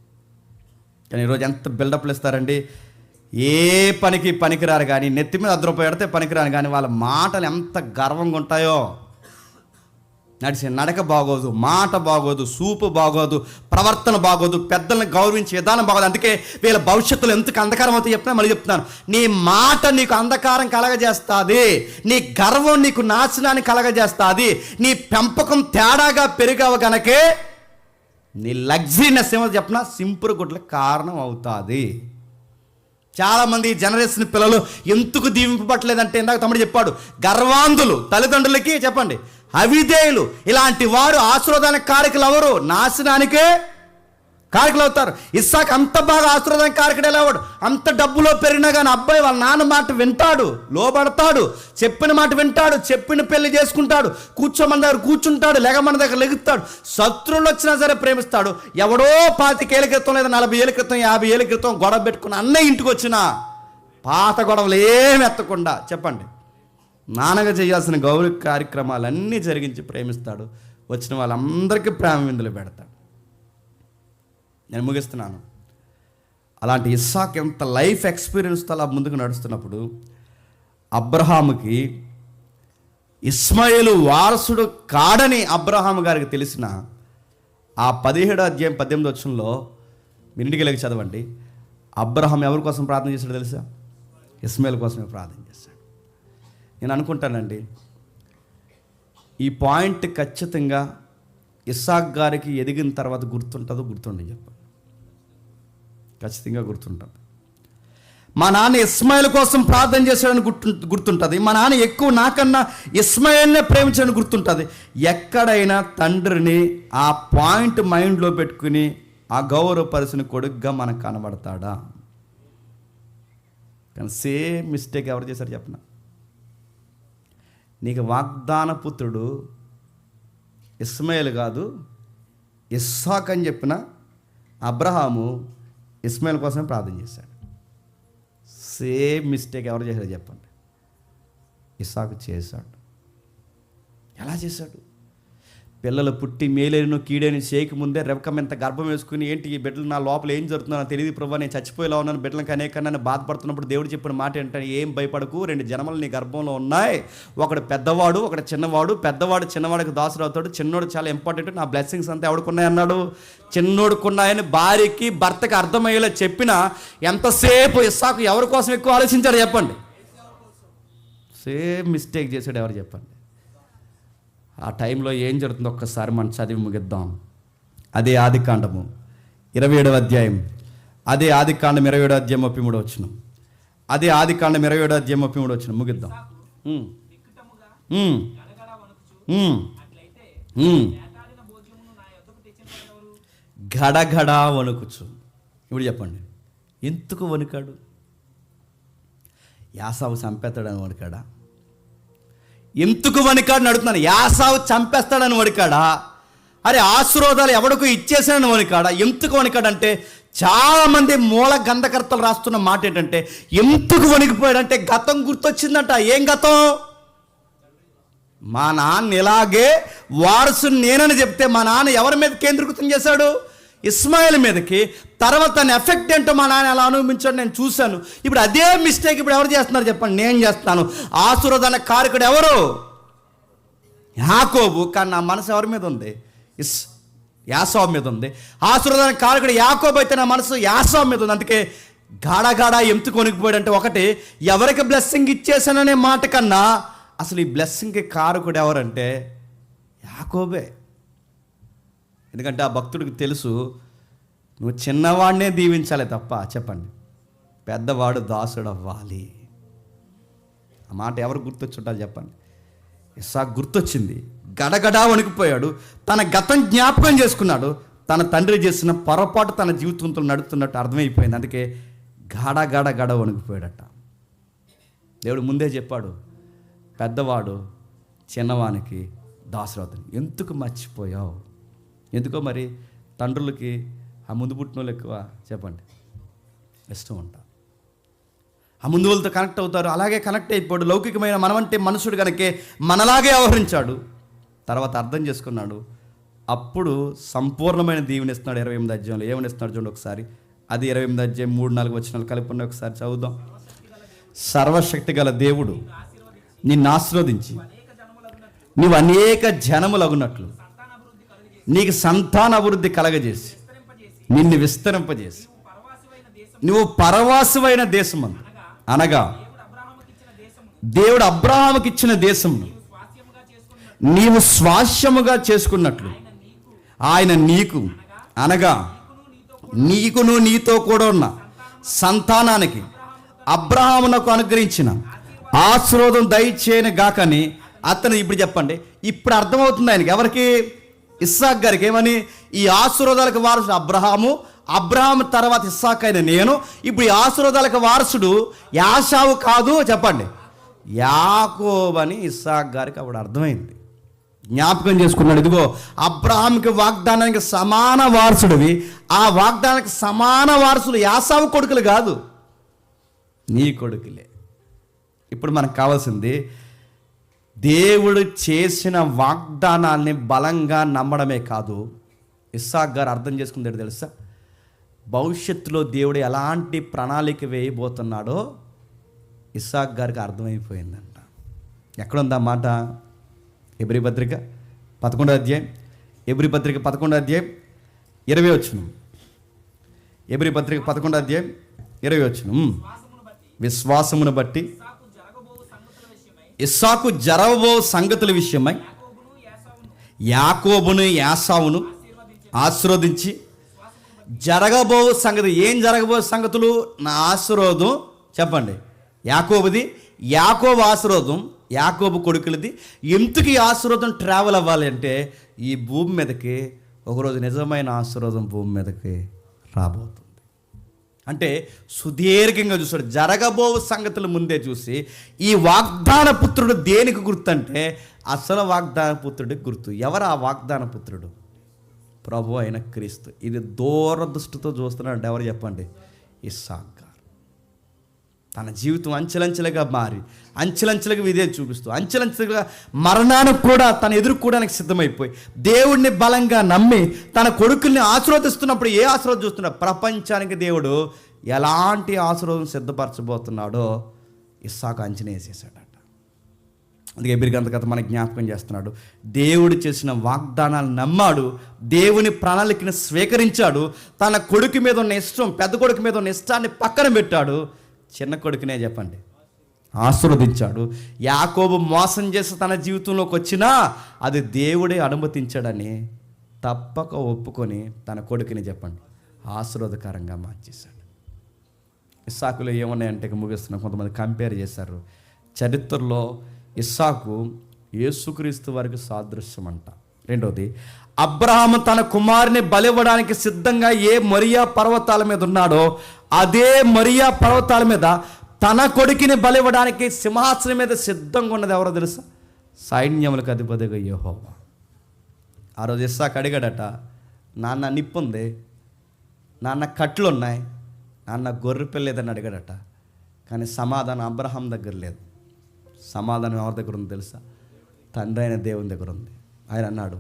కానీ ఈరోజు ఎంత బిల్డప్లు ఇస్తారండి, ఏ పనికి పనికిరారు, కానీ నెత్తి మీద 10 రూపాయలు పెడితే పనికిరాను, కానీ వాళ్ళ మాటలు ఎంత గర్వంగా ఉంటాయో. నడిచే నడక బాగోదు, మాట బాగోదు, సూపు బాగోదు, ప్రవర్తన బాగోదు, పెద్దల్ని గౌరవించే విధానం బాగోదు. అందుకే వీళ్ళ భవిష్యత్తులో ఎందుకు అంధకారం అవుతాయి చెప్తున్నా, మళ్ళీ చెప్తున్నాను. నీ మాట నీకు అంధకారం కలగజేస్తుంది, నీ గర్వం నీకు నాశనాన్ని కలగజేస్తుంది, నీ పెంపకం తేడాగా పెరిగావు గనకే నీ లగ్జరీనెస్ ఏమో చెప్పినా సింపుల్ గుడ్లకు కారణం అవుతుంది. చాలామంది జనరేషన్ పిల్లలు ఎందుకు దీవింపబట్టలేదంటే, ఇందాక తమ్ముడు చెప్పాడు, గర్వాంధులు, తల్లిదండ్రులకి చెప్పండి అవిధేయులు, ఇలాంటి వారు ఆశీర్వాదానికి కారకులు ఎవరు? నాశనానికే కారకులు అవుతారు. ఇస్సాకు అంత బాగా ఆశీర్వాదానికి కారకుడు ఎలా అవ్వడు? అంత డబ్బులో పెరిగినా కానీ అబ్బాయి వాళ్ళ నాన్న మాట వింటాడు, లోబడతాడు, చెప్పిన మాట వింటాడు, చెప్పిన పెళ్లి చేసుకుంటాడు, కూర్చోమని దగ్గర కూర్చుంటాడు, లెగమని దగ్గర లెగుతాడు, శత్రువులు వచ్చినా సరే ప్రేమిస్తాడు. ఎవడో 25 ఏళ్ళ క్రితం లేదా 40 ఏళ్ళ క్రితం 50 ఏళ్ళ క్రితం గొడవ పెట్టుకున్న అన్నయ్య ఇంటికి వచ్చిన పాత గొడవలు ఏమి ఎత్తకుండా చెప్పండి నాన్నగా చేయాల్సిన గౌరవ కార్యక్రమాలన్నీ జరిగించి ప్రేమిస్తాడు. వచ్చిన వాళ్ళందరికీ ప్రేమ విందులు పెడతాడు. నేను ముగిస్తున్నాను. అలాంటి ఇస్సాకు ఎంత లైఫ్ ఎక్స్పీరియన్స్తో అలా ముందుకు నడుస్తున్నప్పుడు అబ్రహాముకి ఇస్మాయిలు వారసుడు కాడని అబ్రహాము గారికి తెలిసిన ఆ 17వ అధ్యాయం 18వ వచనంలో ఇంటికి వెళ్ళి చదవండి. అబ్రహాం ఎవరి కోసం ప్రార్థన చేశాడో తెలుసా? ఇస్మాయిల్ కోసమే ప్రార్థన చేశాడు. నేను అనుకుంటానండి ఈ పాయింట్ ఖచ్చితంగా ఇస్సాక్ గారికి ఎదిగిన తర్వాత గుర్తుండని చెప్పండి, ఖచ్చితంగా గుర్తుంటుంది. మా నాన్న ఇస్మాయిల్ కోసం ప్రార్థన చేశాడని గుర్తుంటుంది. మా నాన్న ఎక్కువ నాకన్నా ఇస్మాయిల్నే ప్రేమించాడని గుర్తుంటుంది. ఎక్కడైనా తండ్రిని ఆ పాయింట్ మైండ్లో పెట్టుకుని ఆ గౌరవపరిచిన కొడుకుగా మనకు కనబడతాడా? కానీ సేమ్ మిస్టేక్ ఎవరు చేశారు చెప్పిన? నీకు వాగ్దాన పుత్రుడు ఇస్మాయిల్ కాదు ఇస్సాక్ అని చెప్పిన అబ్రహాము ఇస్మాయిల్ కోసమే ప్రార్థన చేశాడు. సేమ్ మిస్టేక్ ఎవరు చేశాడో చెప్పండి? ఇస్సాకు చేశాడు. ఎలా చేశాడు? పిల్లలు పుట్టి మేలేను కీడేని చేయక ముందే రెవకం ఎంత గర్భం వేసుకుని, ఏంటి ఈ బిడ్డలు నా లోపల ఏం జరుగుతుందో నాకు తెలియదు ప్రభా, నేను చచ్చిపోయేలా ఉన్నాను, బిడ్డలకు అనేకన్నా బాధపడుతున్నప్పుడు దేవుడు చెప్పిన మాట ఏంటంటే, ఏం భయపడకు, 2 జనములు నీ గర్భంలో ఉన్నాయి, ఒకడు పెద్దవాడు ఒకడు చిన్నవాడు, పెద్దవాడు చిన్నవాడికి దాసుడు అవుతాడు, చిన్నోడు చాలా ఇంపార్టెంట్, నా బ్లెస్సింగ్స్ అంతా ఎవడుకున్నాయి అన్నాడు? చిన్నోడుకున్నాయని భార్యకి భర్తకి అర్థమయ్యేలా చెప్పినా ఎంతసేపు ఇస్సాకు ఎవరి కోసం ఎక్కువ ఆలోచించాడు చెప్పండి? సేమ్ మిస్టేక్ చేశాడు ఎవరు చెప్పండి? ఆ టైంలో ఏం జరుగుతుందో ఒక్కసారి మనం చదివి ముగిద్దాం. అదే ఆదికాండము 27వ అధ్యాయం, అదే ఆదికాండం 27వ అధ్యాయం 33వ వచనం, అదే ఆదికాండం 27వ అధ్యాయం 33వ వచనం ముగిద్దాం. గడగడా వణుకుచు. ఇప్పుడు చెప్పండి, ఎందుకు వణుకాడు? యాసావు చంపేస్తాడని వణుకాడా? ఎందుకు వణికాడని అడుగుతున్నాను. యాసావు చంపేస్తాడని వణికాడా? అరే ఆశీర్వాదాలు ఎవడికో ఇచ్చేసాడని వణికాడా? ఎందుకు వణికాడంటే, చాలామంది మూల గంధకర్తలు రాస్తున్న మాట ఏంటంటే, ఎందుకు వణికిపోయాడంటే గతం గుర్తొచ్చిందంట. ఏం గతం? మా నాన్న ఇలాగే వారసు నేనని చెప్తే మా నాన్న ఎవరి మీద కేంద్రీకృతం చేశాడు? ఇస్మాయిల్ మీదకి. తర్వాత తన ఎఫెక్ట్ ఏంటో మా నాన్న ఎలా అనుభవించాడు నేను చూశాను. ఇప్పుడు అదే మిస్టేక్ ఇప్పుడు ఎవరు చేస్తున్నారు చెప్పండి? నేను చేస్తాను. ఆశీర్వాద కారకుడు ఎవరు? యాకోబు. కానీ నా మనసు ఎవరి మీద ఉంది? యాసావు మీద ఉంది. ఆశీర్వాద కారకుడు యాకోబు అయితే నా మనసు యాసావు మీద ఉంది. అందుకే గాఢ ఎంతు కొనుక్కుపోయాడంటే, ఒకటి ఎవరికి బ్లెస్సింగ్ ఇచ్చేసాననే మాట కన్నా అసలు ఈ బ్లెస్సింగ్కి కారకుడు ఎవరంటే యాకోబే. ఎందుకంటే ఆ భక్తుడికి తెలుసు, నువ్వు చిన్నవాడినే దీవించాలి తప్ప చెప్పండి పెద్దవాడు దాసుడు అవ్వాలి. ఆ మాట ఎవరు గుర్తొచ్చుంటారు చెప్పండి? ఇస్సాకు గుర్తొచ్చింది. గడగడా వణికిపోయాడు. తన గతం జ్ఞాపకం చేసుకున్నాడు. తన తండ్రి చేసిన పొరపాటు తన జీవితంతో నడుస్తున్నట్టు అర్థమైపోయింది. అందుకే గడ వణికిపోయాడట. దేవుడు ముందే చెప్పాడు, పెద్దవాడు చిన్నవానికి దాసురవుతాడు. ఎందుకు మర్చిపోయావు? ఎందుకో మరి తండ్రులకి ఆ ముందు పుట్టిన వాళ్ళు ఎక్కువ చెప్పండి ఇష్టం ఉంటా. ఆ ముందు వాళ్ళతో కనెక్ట్ అవుతారు. అలాగే కనెక్ట్ అయిపోయాడు. లౌకికమైన మనమంటే మనుషుడు కనుకే మనలాగే వ్యవహరించాడు. తర్వాత అర్థం చేసుకున్నాడు. అప్పుడు సంపూర్ణమైన దీవెని ఇస్తున్నాడు. 28 అధ్యాయంలో ఏమని ఇస్తున్నాడు చూడండి ఒకసారి. అది 28 అధ్యాయం 3-4 వచనాలు కలిపి ఉన్నాయి. ఒకసారి చదువుదాం. సర్వశక్తి గల దేవుడు నిన్ను ఆశీర్వదించి నువ్వు అనేక జనములగునట్లు నీకు సంతాన అభివృద్ధి కలగజేసి నిన్ను విస్తరింపజేసి నువ్వు పరవాసువైన దేశమందు, అనగా దేవుడు అబ్రాహాముకి ఇచ్చిన దేశమును నీవు స్వాస్యముగా చేసుకున్నట్లు ఆయన నీకు, అనగా నీకును నీతో కూడా ఉన్న సంతానానికి అబ్రాహామునకు అనుగ్రహించిన ఆశీర్వాదం దయచేయను గాకని అతను. ఇప్పుడు చెప్పండి, ఇప్పుడు అర్థమవుతుంది ఆయనకి. ఎవరికి? ఇస్సాకు గారికి. ఏమని? ఈ ఆశీర్వాదాలకు వారసుడు అబ్రహాము, అబ్రహాము తర్వాత ఇస్సాకు అయిన నేను. ఇప్పుడు ఈ ఆశీర్వాదాలకు వారసుడు యాషావు కాదు చెప్పండి, యాకోబు అని ఇస్సాకు గారికి అప్పుడు అర్థమైంది. జ్ఞాపకం చేసుకున్నాడు. ఇదిగో అబ్రహాంకి వాగ్దానానికి సమాన వారసుడివి. ఆ వాగ్దానానికి సమాన వారసులు యాసావు కొడుకులు కాదు, నీ కొడుకులే. ఇప్పుడు మనకు కావాల్సింది దేవుడు చేసిన వాగ్దానాల్ని బలంగా నమ్మడమే కాదు. ఇస్సాకు గారు అర్థం చేసుకుంది తెలుసా? భవిష్యత్తులో దేవుడు ఎలాంటి ప్రణాళిక వేయబోతున్నాడో ఇస్సాకు గారికి అర్థమైపోయిందంట. ఎక్కడుందా మాట? ఎబ్రీ పత్రిక 11వ అధ్యాయం, ఎబ్రీ పత్రిక 11వ అధ్యాయం 20వ వచనం. ఎబ్రీ పత్రిక 11వ అధ్యాయం 20వ వచనం. విశ్వాసమును బట్టి ఇస్సాకు జరగబో సంగతుల విషయమై యాకోబును యాసావును ఆశీర్వదించి జరగబో సంగతి. ఏం జరగబో సంగతులు? నా ఆశీర్వాదం చెప్పండి యాకోబుది, యాకోబు ఆశీర్వాదం యాకోబు కొడుకులది. ఎందుకు ఈ ఆశీర్వాదం ట్రావెల్ అవ్వాలి అంటే, ఈ భూమి మీదకి ఒకరోజు నిజమైన ఆశీర్వాదం భూమి మీదకి రాబోతుంది. అంటే సుదీర్ఘంగా చూస్తాడు. జరగబో సంగతులు ముందే చూసి ఈ వాగ్దాన పుత్రుడు దేనికి గుర్తు అంటే అసలు వాగ్దాన పుత్రుడికి గుర్తు. ఎవరు ఆ వాగ్దాన పుత్రుడు? ప్రభు అయిన క్రీస్తు. ఇది దూరదృష్టితో చూస్తున్నాడు ఎవరు చెప్పండి? ఇస్సాకు గారు. తన జీవితం అంచెలంచెలుగా మారి అంచెలంచెలుగా ఇదే చూపిస్తూ అంచెలంచెలుగా మరణానికి కూడా తను ఎదుర్కోవడానికి సిద్ధమైపోయి దేవుడిని బలంగా నమ్మి తన కొడుకుల్ని ఆశీర్వదిస్తున్నప్పుడు ఏ ఆశీర్వాదం చూస్తున్నాడు? ప్రపంచానికి దేవుడు ఎలాంటి ఆశీర్వాదం సిద్ధపరచబోతున్నాడో ఇస్సాకు అంచనా వేసేసాడట. అందుకే ఎబ్రీ గ్రంథకథ మనకి జ్ఞాపకం చేస్తున్నాడు. దేవుడు చేసిన వాగ్దానాలు నమ్మాడు, దేవుని ప్రణాళికను స్వీకరించాడు. తన కొడుకు మీద ఉన్న ఇష్టం, పెద్ద కొడుకు మీద ఉన్న ఇష్టాన్ని పక్కన పెట్టాడు. చిన్న కొడుకునే చెప్పండి ఆశీర్వదించాడు. యాకోబు మోసం చేసి తన జీవితంలోకి వచ్చినా అది దేవుడే అనుమతించాడని తప్పక ఒప్పుకొని తన కొడుకుని చెప్పండి ఆశీర్వాదకరంగా మార్చేశాడు. ఇస్సాకులో ఏమున్నాయంటే ముగిస్తున్నా, కొంతమంది కంపేర్ చేశారు. చరిత్రలో ఇస్సాకు యేసుక్రీస్తు వారికి సాదృశ్యం అంట. రెండోది, అబ్రహాము తన కుమారుని బలివ్వడానికి సిద్ధంగా ఏ మొరియా పర్వతాల మీద ఉన్నాడో అదే మొరియా పర్వతాల మీద తన కొడుకుని బలివ్వడానికి సింహాసనం మీద సిద్ధంగా ఉన్నది ఎవరో తెలుసా? సైన్యములకు అధిపతిగా యెహోవా. ఆ రోజు ఇస్సాకు అడిగాడట, నాన్న నిప్పుంది, నాన్న కట్లు ఉన్నాయి, నాన్న గొర్రెపిల్ల లేదని అడిగాడట. కానీ సమాధానం అబ్రహాం దగ్గర లేదు. సమాధానం ఎవరి దగ్గర ఉంది తెలుసా? తండ్రి అయిన దేవుని దగ్గర ఉంది. ఆయన అన్నాడు,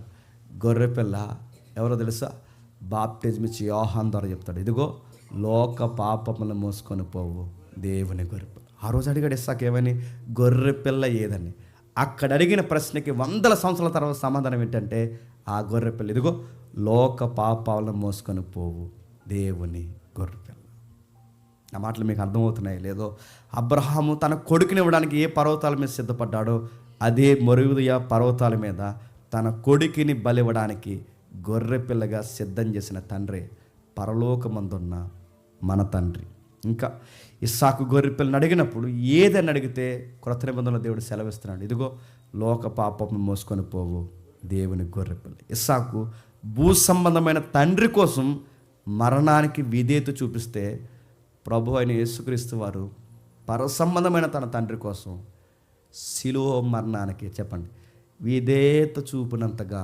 గొర్రెపిల్ల ఎవరో తెలుసా? బాప్టిజం ఇచ్చి యోహాను ద్వారా చెప్తాడు, ఇదిగో లోక పాపములను మోసుకొని పోవు దేవుని గొర్రెపిల్ల. ఆ రోజు అడిగాడు ఇస్సాకు ఏమని? గొర్రెపిల్ల ఏదని. అక్కడ అడిగిన ప్రశ్నకి 100 సంవత్సరాల తర్వాత సమాధానం ఏంటంటే, ఆ గొర్రెపిల్ల ఇదిగో లోక పాపాలను మోసుకొని పోవు దేవుని గొర్రెపిల్ల. నా మాటలు మీకు అర్థమవుతున్నాయి లేదో? అబ్రహాము తన కొడుకుని ఇవ్వడానికి ఏ పర్వతాల మీద సిద్ధపడ్డాడో అదే మొరియా పర్వతాల మీద తన కొడుకుని బలివ్వడానికి గొర్రెపిల్లగా సిద్ధం చేసిన తండ్రి పరలోకమందున్న మన తండ్రి. ఇంకా ఇస్సాకు గొర్రెపిల్లని అడిగినప్పుడు ఏదని అడిగితే క్రొత్త నిబంధనలో దేవుడు సెలవిస్తున్నాడు, ఇదిగో లోక పాపం మోసుకొని పోవు దేవుని గొర్రెపిల్ల. ఇస్సాకు భూ సంబంధమైన తండ్రి కోసం మరణానికి విధేయత చూపిస్తే, ప్రభు అయిన యేసుక్రీస్తు వారు పరసంబంధమైన తన తండ్రి కోసం శిలువ మరణానికి చెప్పండి విధేయత చూపినంతగా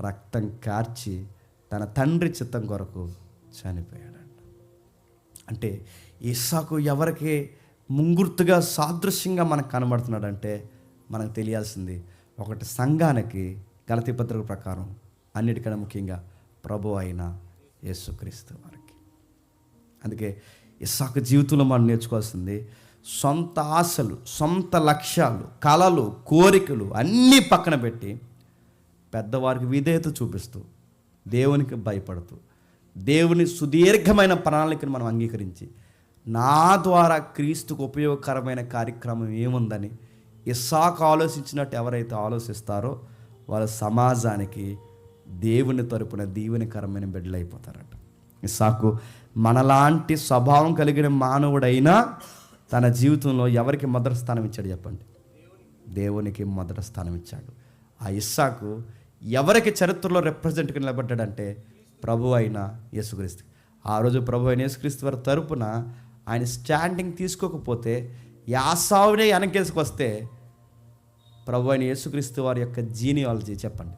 రక్తం కార్చి తన తండ్రి చిత్తం కొరకు చనిపోయాడంట. అంటే ఇస్సాకు ఎవరికి ముంగుర్తుగా సాదృశ్యంగా మనకు కనబడుతున్నాడంటే మనకు తెలియాల్సింది ఒకటి, సంఘానికి గలతీ పత్రిక ప్రకారం, అన్నిటికన్నా ముఖ్యంగా ప్రభు అయిన యేసుక్రీస్తు వారికి. అందుకే ఇస్సాకు జీవితంలో మనం నేర్చుకోవాల్సింది, సొంత ఆశలు, సొంత లక్ష్యాలు, కలలు, కోరికలు అన్నీ పక్కన పెట్టి పెద్దవారికి విధేయత చూపిస్తూ, దేవునికి భయపడుతూ, దేవుని సుదీర్ఘమైన ప్రణాళికను మనం అంగీకరించి, నా ద్వారా క్రీస్తుకు ఉపయోగకరమైన కార్యక్రమం ఏముందని ఇస్సాకు ఆలోచించినట్టు ఎవరైతే ఆలోచిస్తారో వాళ్ళ సమాజానికి దేవుని తరపున దీవెనకరమైన బిడ్డలు అయిపోతారట. ఇస్సాకు మనలాంటి స్వభావం కలిగిన మానవుడైనా తన జీవితంలో ఎవరికి మొదటి స్థానం ఇచ్చాడు చెప్పండి? దేవునికి మొదటి స్థానం ఇచ్చాడు. ఆ ఇస్సాకు ఎవరికి చరిత్రలో రిప్రజెంట్గా నిలబడ్డాడంటే ప్రభు అయిన యేసుక్రీస్తు. ఆ రోజు ప్రభు అయిన యేసుక్రీస్తు వారి తరపున ఆయన స్టాండింగ్ తీసుకోకపోతే, యాసావునే వెనకేసుకొస్తే ప్రభు అయిన యేసుక్రీస్తు వారి యొక్క జీనియాలజీ చెప్పండి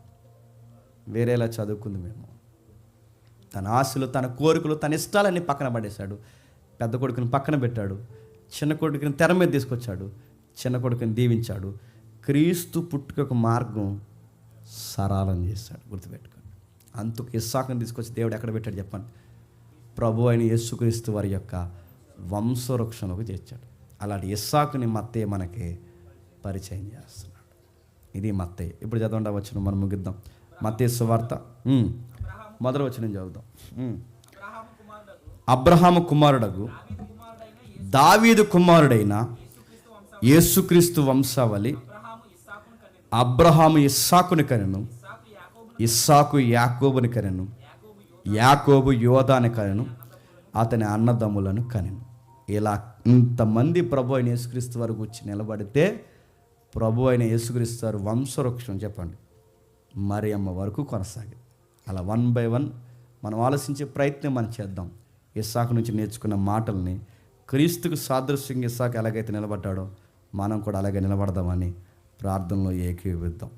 వేరేలా చదువుకుంది. మేము తన ఆశలు, తన కోరికలు, తన ఇష్టాలన్నీ పక్కన పడేశాడు. పెద్ద కొడుకుని పక్కన పెట్టాడు, చిన్న కొడుకుని తెర మీద తీసుకొచ్చాడు, చిన్న కొడుకుని దీవించాడు. క్రీస్తు పుట్టుక మార్గం సరళం చేశాడు. గుర్తుపెట్టుకోండి. అందుకు ఇస్సాకుని తీసుకొచ్చి దేవుడు ఎక్కడ పెట్టాడు చెప్పండి? ప్రభు అయిన యేసుక్రీస్తు వారి యొక్క వంశవృక్షంలోకి చేర్చాడు. అలాంటి ఇస్సాకుని మత్తయి మనకి పరిచయం చేస్తున్నాడు. ఇది మత్తయి. ఇప్పుడు చదవండి వచ్చిన మనం ముగిద్దాం. మత్తయి సువార్త మొదటి వచనం చదువుదాం. అబ్రహాము కుమారుడగు దావీదు కుమారుడైన యేసుక్రీస్తు వంశావళి. అబ్రహాము ఇస్సాకుని కనెను, ఇస్సాకు యాకోబుని కనెను, యాకోబు యోదాని కనెను, అతని అన్నదమ్ములను కనెను. ఇలా ఇంతమంది ప్రభు అయిన యేసుక్రీస్తు వరకు వచ్చి నిలబడితే ప్రభు అయిన యేసుక్రీస్తు వారు వంశవృక్షం చెప్పండి మరియమ్మ వరకు కొనసాగింది. అలా 1 by 1 మనం ఆలోచించే ప్రయత్నం మనం చేద్దాం. ఇస్సాకు నుంచి నేర్చుకున్న మాటల్ని క్రీస్తుకు సాదృశ్యంగా ఇస్సాకు ఎలాగైతే నిలబడ్డాడో మనం కూడా అలాగే నిలబడదామని ప్రార్థనలో ఏకీభవిద్దాం.